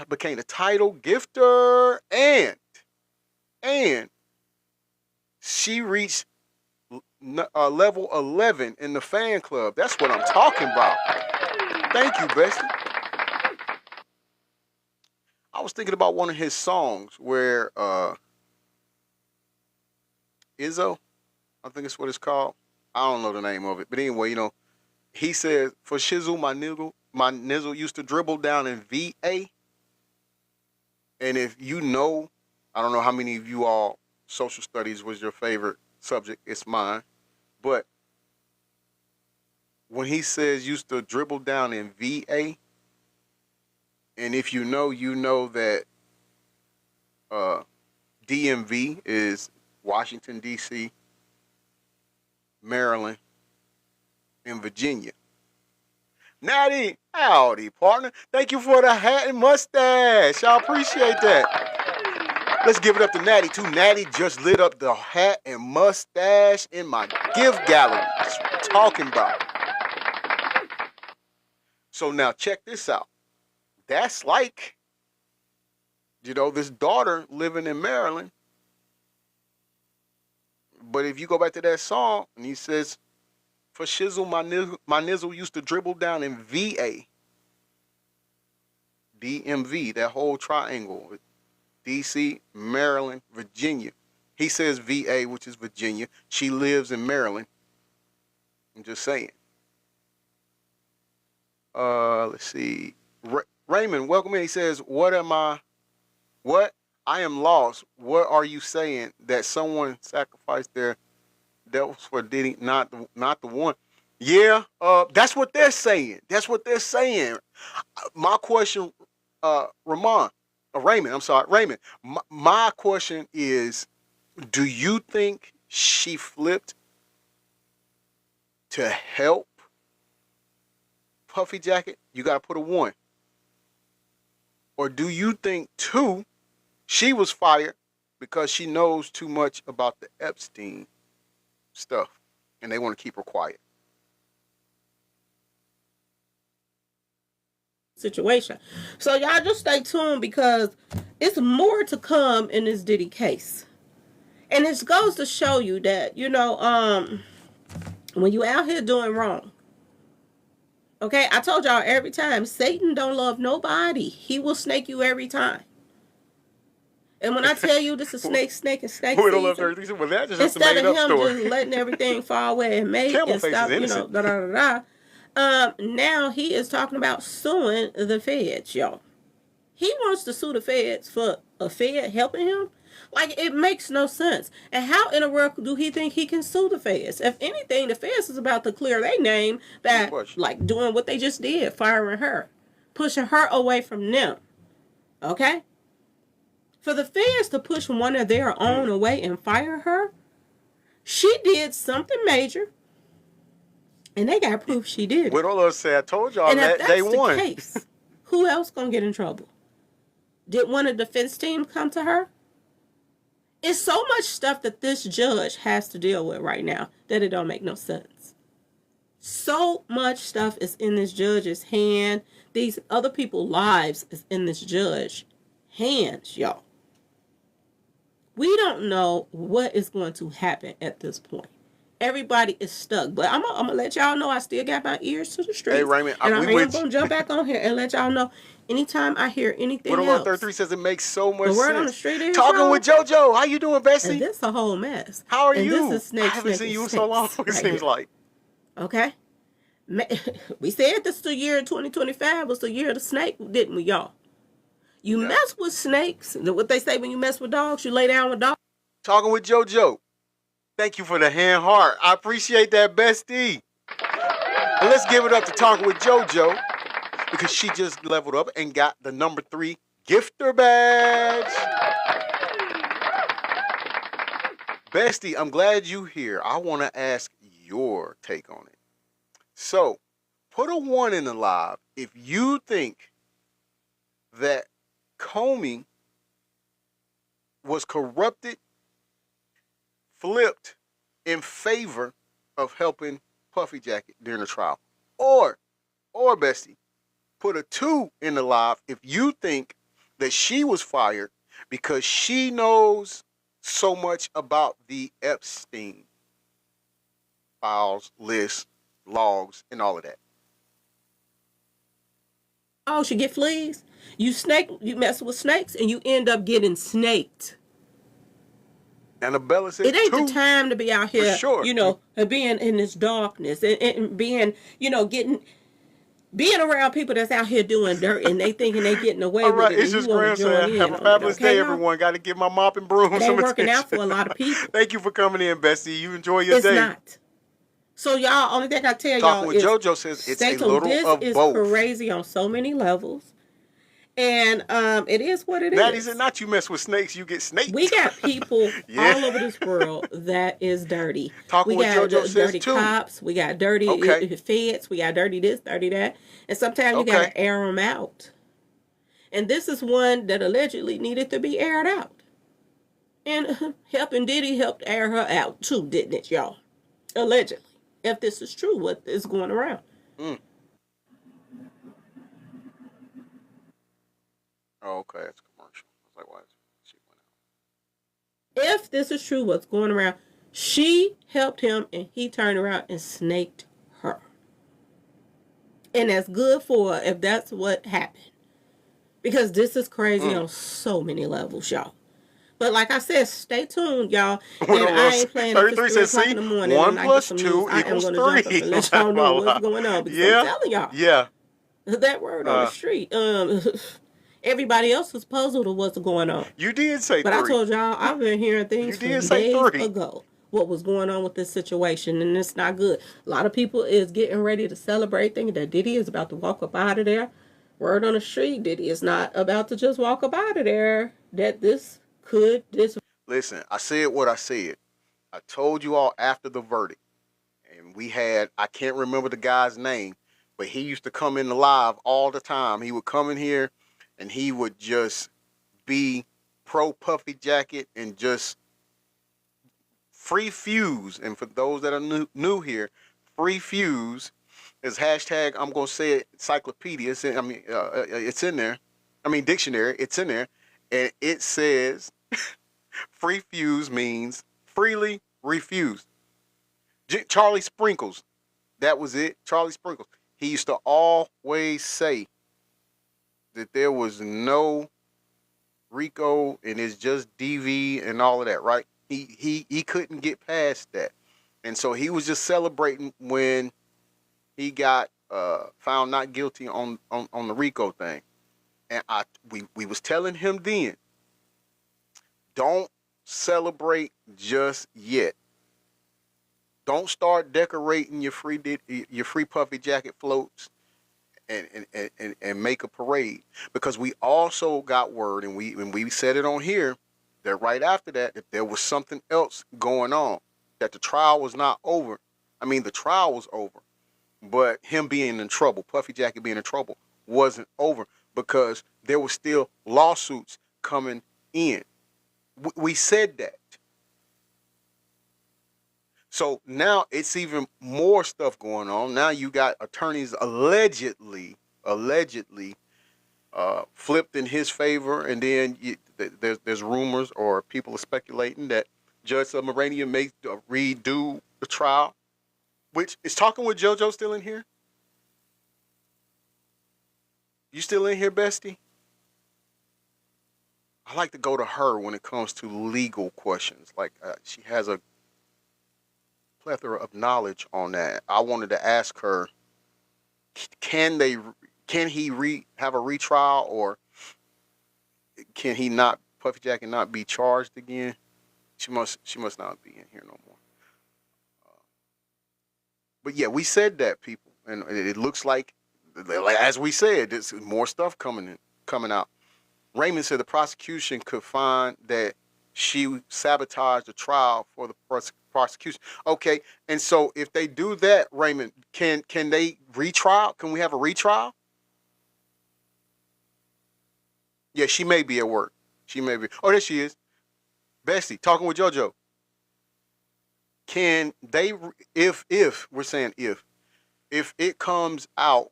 became the title gifter, and she reached level 11 in the fan club. That's what I'm talking about. Thank you, bestie. I was thinking about one of his songs where Izzo, I think it's what it's called. I don't know the name of it, but anyway, he says, "For shizzle, my nizzle used to dribble down in VA." And if I don't know how many of you all social studies was your favorite subject. It's mine, but when he says used to dribble down in VA, and if you know that DMV is Washington, D.C., Maryland, and Virginia. Natty, howdy, partner. Thank you for the hat and mustache. I appreciate that. Let's give it up to Natty, too. Natty just lit up the hat and mustache in my gift gallery. That's what I'm talking about. So now check this out. That's like, this daughter living in Maryland. But if you go back to that song, and he says, "For shizzle, my nizzle used to dribble down in VA." DMV, that whole triangle. DC, Maryland, Virginia. He says VA, which is Virginia. She lives in Maryland. I'm just saying. Let's see. Raymond, welcome in. He says, "What? I am lost. What are you saying? That someone sacrificed their devils for Diddy, not the one?" Yeah, that's what they're saying. My question, Raymond, I'm sorry, Raymond. My question is, do you think she flipped to help Puffy Jacket? You got to put a 1. Or do you think 2? She was fired because she knows too much about the Epstein stuff, and they want to keep her quiet. Situation. So y'all just stay tuned because it's more to come in this Diddy case. And it goes to show you that, when you out here doing wrong, okay, I told y'all every time, Satan don't love nobody. He will snake you every time. And when I tell you this is snake season, instead of him just letting everything fall where it may and stop, now he is talking about suing the feds, y'all. He wants to sue the feds for a fed helping him. Like, it makes no sense. And how in the world do he think he can sue the feds? If anything, the feds is about to clear their name by, like, doing what they just did, firing her, pushing her away from them. Okay? For the feds to push one of their own away and fire her, she did something major, and they got proof she did it. Widow said, "I told y'all that if they that's won." the case, who else gonna get in trouble? Did one of the defense team come to her? It's so much stuff that this judge has to deal with right now that it don't make no sense. So much stuff is in this judge's hand. These other people's lives is in this judge's hands, y'all. We don't know what is going to happen at this point. Everybody is stuck. But I'm gonna let y'all know I still got my ears to the streets. Hey, Raymond, and I am going to jump back on here and let y'all know anytime I hear anything else. 33 says it makes so much the word sense. On the street is, Talking with JoJo. How you doing, Bessie? And this is a whole mess. How are and you? This is snake, I haven't seen you in so long, it seems like. Okay? We said this the year 2025 was the year of the snake, didn't we, y'all? You mess with snakes. What they say when you mess with dogs, you lay down with dogs. Talking with JoJo. Thank you for the hand heart. I appreciate that, bestie. And let's give it up to Talking with JoJo because she just leveled up and got the number 3 gifter badge. Bestie, I'm glad you here. I want to ask your take on it. So, put a 1 in the live if you think that Comey was corrupted, flipped in favor of helping Puffy Jacket during the trial. Or bestie, put a 2 in the live if you think that she was fired because she knows so much about the Epstein files, lists, logs, and all of that. Oh, she get fleas. You mess with snakes and you end up getting snaked. Annabella said it ain't 2, the time to be out here, sure. Being in this darkness and being, being around people that's out here doing dirt and they thinking they getting away All right, with it. it's And just you want Graham to join saying, in have a on fabulous it, okay, day, y'all? everyone. Got to give my mop and broom It some ain't working attention. out for a lot of people. Thank you for coming in, Bestie. You enjoy your It's day. not. So y'all, only thing I tell Talking y'all with is JoJo says it's stay a tuned. little This of is both. crazy on so many levels. And it is what it Natty is. said, not you mess with snakes, you get snaked. We got people Yeah. all over this world that is dirty. Talking We with got JoJo says dirty too. cops. We got dirty Okay. feds. We got dirty this, dirty that. And sometimes you got Okay. to air them out. And this is one that allegedly needed to be aired out. And helping Diddy helped air her out too, didn't it, y'all? Allegedly. If this is true, what is going around. Mm. Oh, okay, it's commercial. I was like, why is she went out? If this is true, what's going around, she helped him and he turned around and snaked her. And that's good for her if that's what happened. Because this is crazy on so many levels, y'all. But like I said, stay tuned, y'all. And I ain't playing up 33 to 3 says, o'clock see, in the morning 1 and I get plus some 2 news. I am equals going to jump up 3. and let y'all know what's going on. Because Yeah. I'm telling y'all. Yeah. That word on the street. Everybody else was puzzled of what's going on. You did say But 3. I told y'all, I've been hearing things You did from say days 3. ago. What was going on with this situation, and it's not good. A lot of people is getting ready to celebrate, thinking that Diddy is about to walk up out of there. Word on the street, Diddy is not about to just walk up out of there. That this. Listen, I said what I said. I told you all after the verdict. And we had, I can't remember the guy's name, but he used to come in the live all the time. He would come in here and he would just be pro Puffy Jacket and just free fuse. And for those that are new here, free fuse is hashtag, I'm going to say it, encyclopedia. It's in there. Dictionary. It's in there. And it says free fuse means freely refused. Charlie Sprinkles, that was it. Charlie Sprinkles. He used to always say that there was no Rico and it's just DV and all of that, right? He couldn't get past that. And so he was just celebrating when he got found not guilty on the Rico thing. And we was telling him then, don't celebrate just yet. Don't start decorating your free Puffy Jacket floats and make a parade, because we also got word and we said it on here that right after that there was something else going on, that the trial was not over. The trial was over, but him being in trouble, Puffy Jacket being in trouble, wasn't over because there were still lawsuits coming in. We said that. So now it's even more stuff going on. Now you got attorneys allegedly flipped in his favor, and then there's rumors or people are speculating that Judge Submaranian may redo the trial. Which is Talking with JoJo still in here? You still in here, bestie? I like to go to her when it comes to legal questions. Like she has a plethora of knowledge on that. I wanted to ask her, can he have a retrial, or can he not, Puffy Jacket, not be charged again? She must not be in here no more. But yeah, we said that, people, and it looks like, as we said, there's more stuff coming out. Raymond said the prosecution could find that she sabotaged the trial for the prosecution. Okay, and so if they do that, Raymond, can they retrial? Can we have a retrial? Yeah, she may be at work. She may be. Oh, there she is. Bestie, talking with JoJo. Can they, if we're saying if it comes out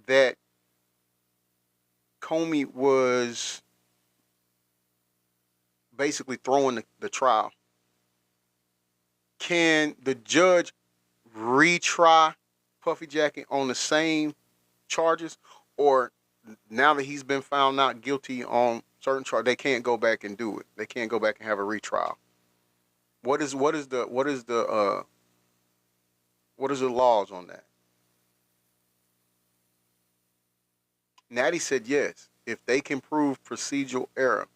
that Comey was basically throwing the trial, can the judge retry Puffy Jacket on the same charges, or now that he's been found not guilty on certain charges, they can't go back and do it? They can't go back and have a retrial. What is the laws on that? Natty said yes. If they can prove procedural error,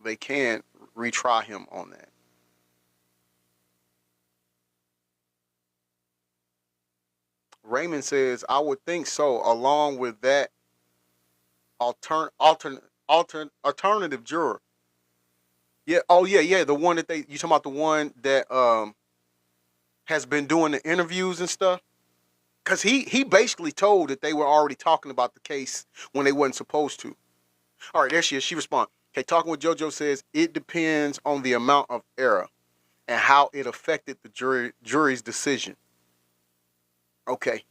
they can retry him on that. Raymond says, I would think so, along with that alternative juror. Yeah, oh yeah, the one that you talking about, the one that has been doing the interviews and stuff? Because he basically told that they were already talking about the case when they wasn't supposed to. All right, there she is. She responds. Okay, talking with JoJo says, it depends on the amount of error and how it affected the jury's decision. Okay.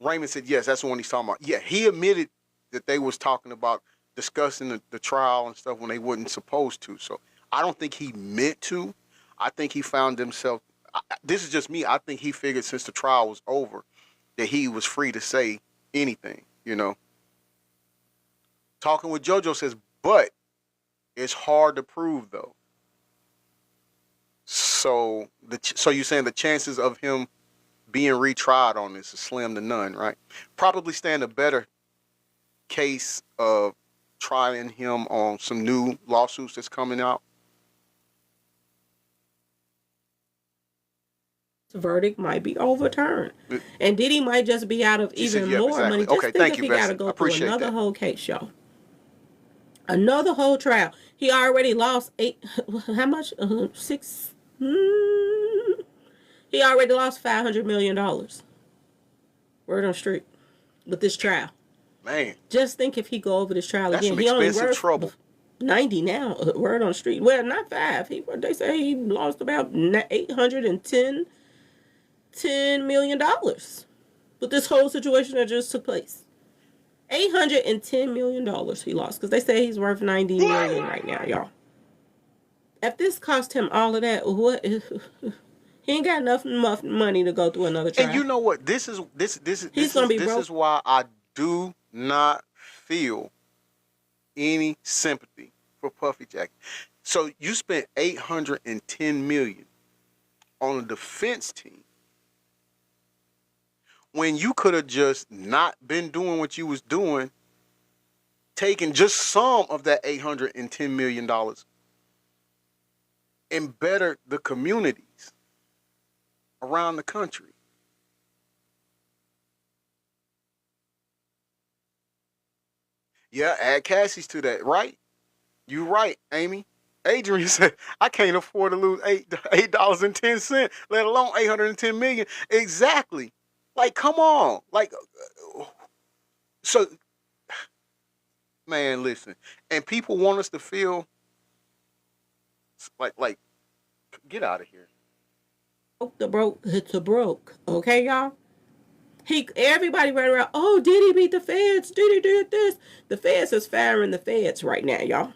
Raymond said, yes, that's the one he's talking about. Yeah, he admitted that they was talking about discussing the trial and stuff when they wasn't supposed to. So I don't think he meant to. I think he found himself, this is just me, I think he figured since the trial was over that he was free to say anything, you know. Talking with JoJo says, but it's hard to prove though. So you're saying the chances of him being retried on this is slim to none, right? Probably stand a better case of trying him on some new lawsuits that's coming out. The verdict might be overturned, and Diddy might just be out of even more money. Just okay, think thank if you, he got to Bessie. go through another that. whole case, y'all. Another whole trial. He already lost how much? 6. He already lost $500 million. Word on the street with this trial. Man, just think if he go over this trial that's again. some He only expensive worth trouble. 90 now. Word on the street. Well, not 5. They say he lost about $810 million with this whole situation that just took place. $810 million he lost because they say he's worth 90 million right now, y'all. If this cost him all of that, what? He ain't got enough money to go through another trial. And you know what? This is why I do not feel any sympathy for Puffy Jacket. So you spent $810 million on a defense team when you could have just not been doing what you was doing, taking just some of that $810 million and better the communities around the country. Yeah, add Cassie's to that, right? You right, Amy. Adrian said, I can't afford to lose $8.10, let alone $810 million. Exactly. Like, come on. Like, so, man, listen. And people want us to feel like, get out of here. The broke, it's a broke. Okay, y'all? Everybody ran around, oh, Diddy beat the feds. Diddy did this. The feds is firing the feds right now, y'all.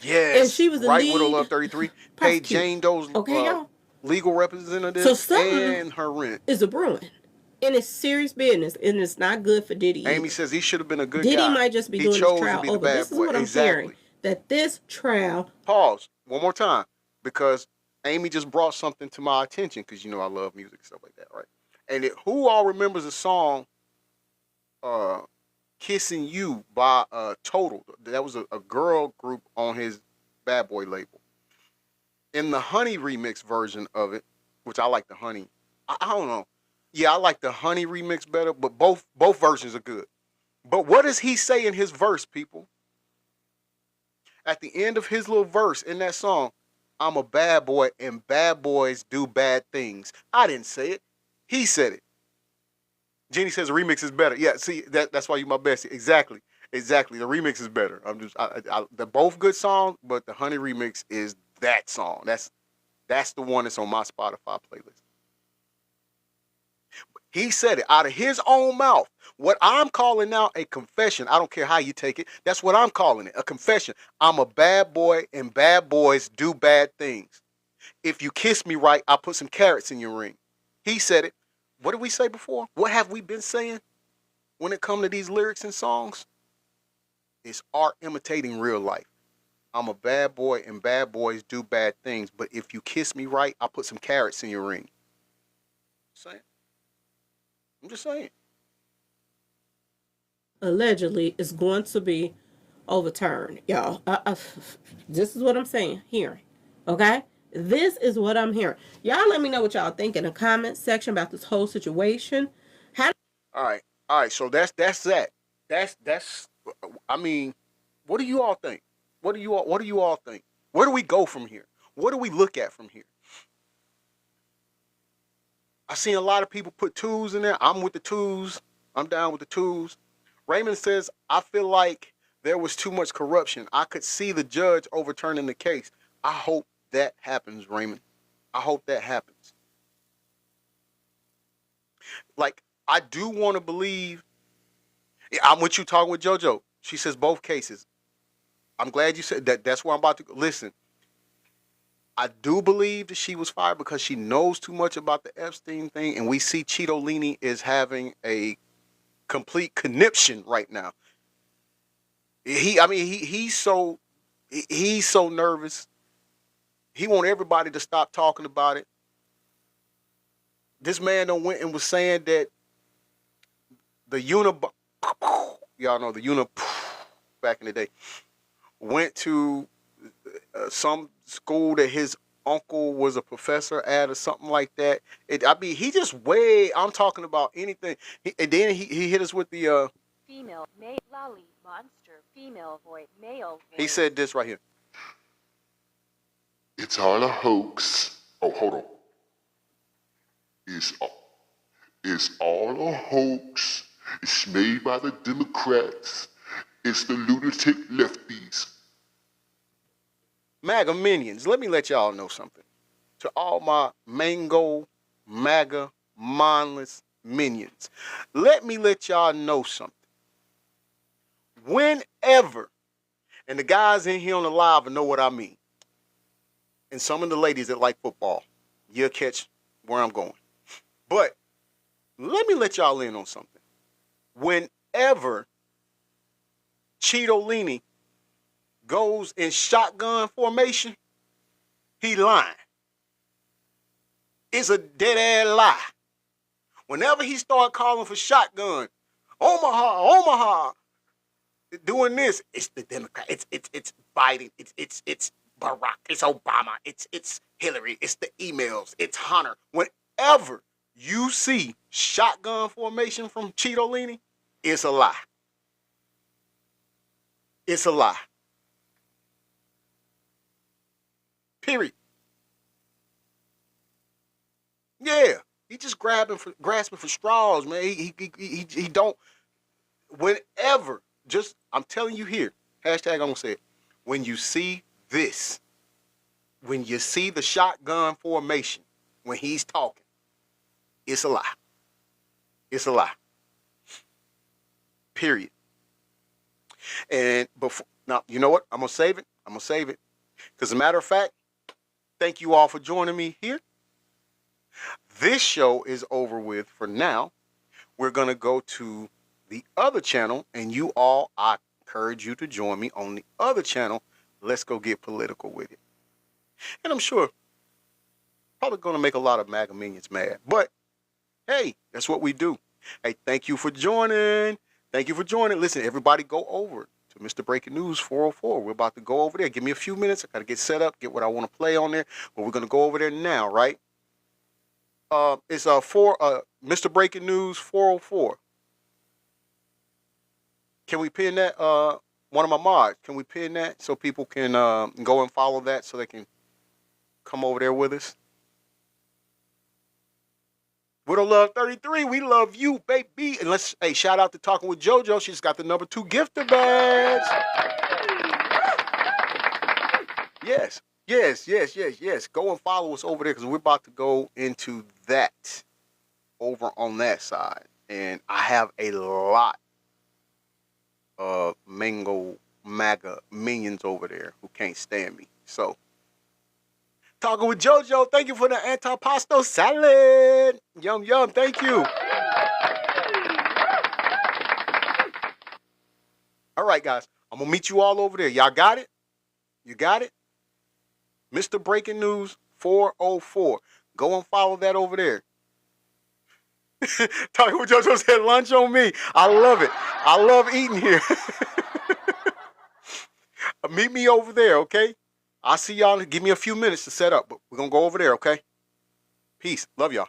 Yes. And she was the right, lead Widow Love 33 paid Jane Doe's y'all? Legal representative and her rent. Is a brewing. And it's serious business, and it's not good for Diddy Amy either. says he should have been a good Diddy guy. might just be doing this trial over. This is what I'm hearing. That this trial... Pause. One more time. Because Amy just brought something to my attention, because you know I love music and stuff like that, right? And who all remembers the song Kissing You by Total. That was a girl group on his Bad Boy label. In the Honey remix version of it, which I like the Honey. I don't know. Yeah, I like the Honey remix better, but both versions are good. But what does he say in his verse, people? At the end of his little verse in that song, I'm a bad boy and bad boys do bad things. I didn't say it. He said it. Jenny says the remix is better. Yeah, see, that's why you my bestie. Exactly. The remix is better. They're both good songs, but the Honey remix is that song. That's the one that's on my Spotify playlist. He said it out of his own mouth. What I'm calling now a confession. I don't care how you take it. That's what I'm calling it, a confession. I'm a bad boy and bad boys do bad things. If you kiss me right, I'll put some carrots in your ring. He said it. What did we say before? What have we been saying when it comes to these lyrics and songs? It's art imitating real life. I'm a bad boy and bad boys do bad things, but if you kiss me right, I'll put some carrots in your ring. I'm just saying. Allegedly is going to be overturned, y'all. This is what I'm saying, hearing. Okay? This is what I'm hearing. Y'all let me know what y'all think in the comment section about this whole situation. All right. So that's that. That's. I mean, what do you all think? What do you all think? Where do we go from here? What do we look at from here? I've seen a lot of people put twos in there. I'm with the twos. I'm down with the twos. Raymond says, I feel like there was too much corruption. I could see the judge overturning the case. I hope that happens, Raymond. I hope that happens. Like, I do want to believe. I'm with you talking with JoJo. She says both cases. I'm glad you said that. That's where I'm about to go. Listen, I do believe that she was fired because she knows too much about the Epstein thing, and we see Cheetolini is having a complete conniption right now. He's so nervous. He want everybody to stop talking about it. This man done went and was saying that the y'all know the back in the day, went to some school that his uncle was a professor at or something like that. He just I'm talking about anything. And then he hit us with the Female, male, lolly, monster, female voice, male voice. He said this right here. It's all a hoax. Oh, hold on. It's all a hoax. It's made by the Democrats. It's the lunatic lefties. MAGA minions, let me let y'all know something. To all my mango, MAGA, mindless minions, let me let y'all know something. Whenever, and the guys in here on the live will know what I mean, and some of the ladies that like football, you'll catch where I'm going. But let me let y'all in on something. Whenever Cheetolini goes in shotgun formation, he lying. It's a dead ass lie. Whenever he start calling for shotgun, Omaha, doing this, it's the Democrat, it's Biden, it's Barack, it's Obama, it's Hillary, it's the emails, it's Hunter. Whenever you see shotgun formation from Cheetolini, it's a lie. It's a lie. Period. Yeah, he just grasping for straws, man. He don't. Whenever, just I'm telling you here. Hashtag I'm gonna say it. When you see this, when you see the shotgun formation, when he's talking, it's a lie. It's a lie. Period. And before now, you know what? I'm gonna save it. Because as a matter of fact, thank you all for joining me here. This show is over with for now. We're going to go to the other channel, and I encourage you to join me on the other channel. Let's go get political with it. And I'm sure probably going to make a lot of MAGA minions mad. But, hey, that's what we do. Hey, thank you for joining. Thank you for joining. Listen, everybody go over to Mr. Breaking News 404. We're about to go over there. Give me a few minutes. I got to get set up, get what I want to play on there. But we're going to go over there now, right? It's Mr. Breaking News 404. Can we pin that? One of my mods, can we pin that so people can go and follow that so they can come over there with us? Widow Love 33, we love you, baby. And hey, shout out to Talking with JoJo. She's got the number 2 gifter badge. Yes. Go and follow us over there because we're about to go into that over on that side. And I have a lot of MAGA minions over there who can't stand me. So, Talking with JoJo, thank you for the antipasto salad. Yum, yum, thank you. All right, guys, I'm going to meet you all over there. Y'all got it? You got it? Mr. Breaking News 404. Go and follow that over there. Talking with JoJo said lunch on me. I love it. I love eating here. Meet me over there, okay? I'll see y'all. Give me a few minutes to set up, but we're going to go over there, okay? Peace. Love y'all.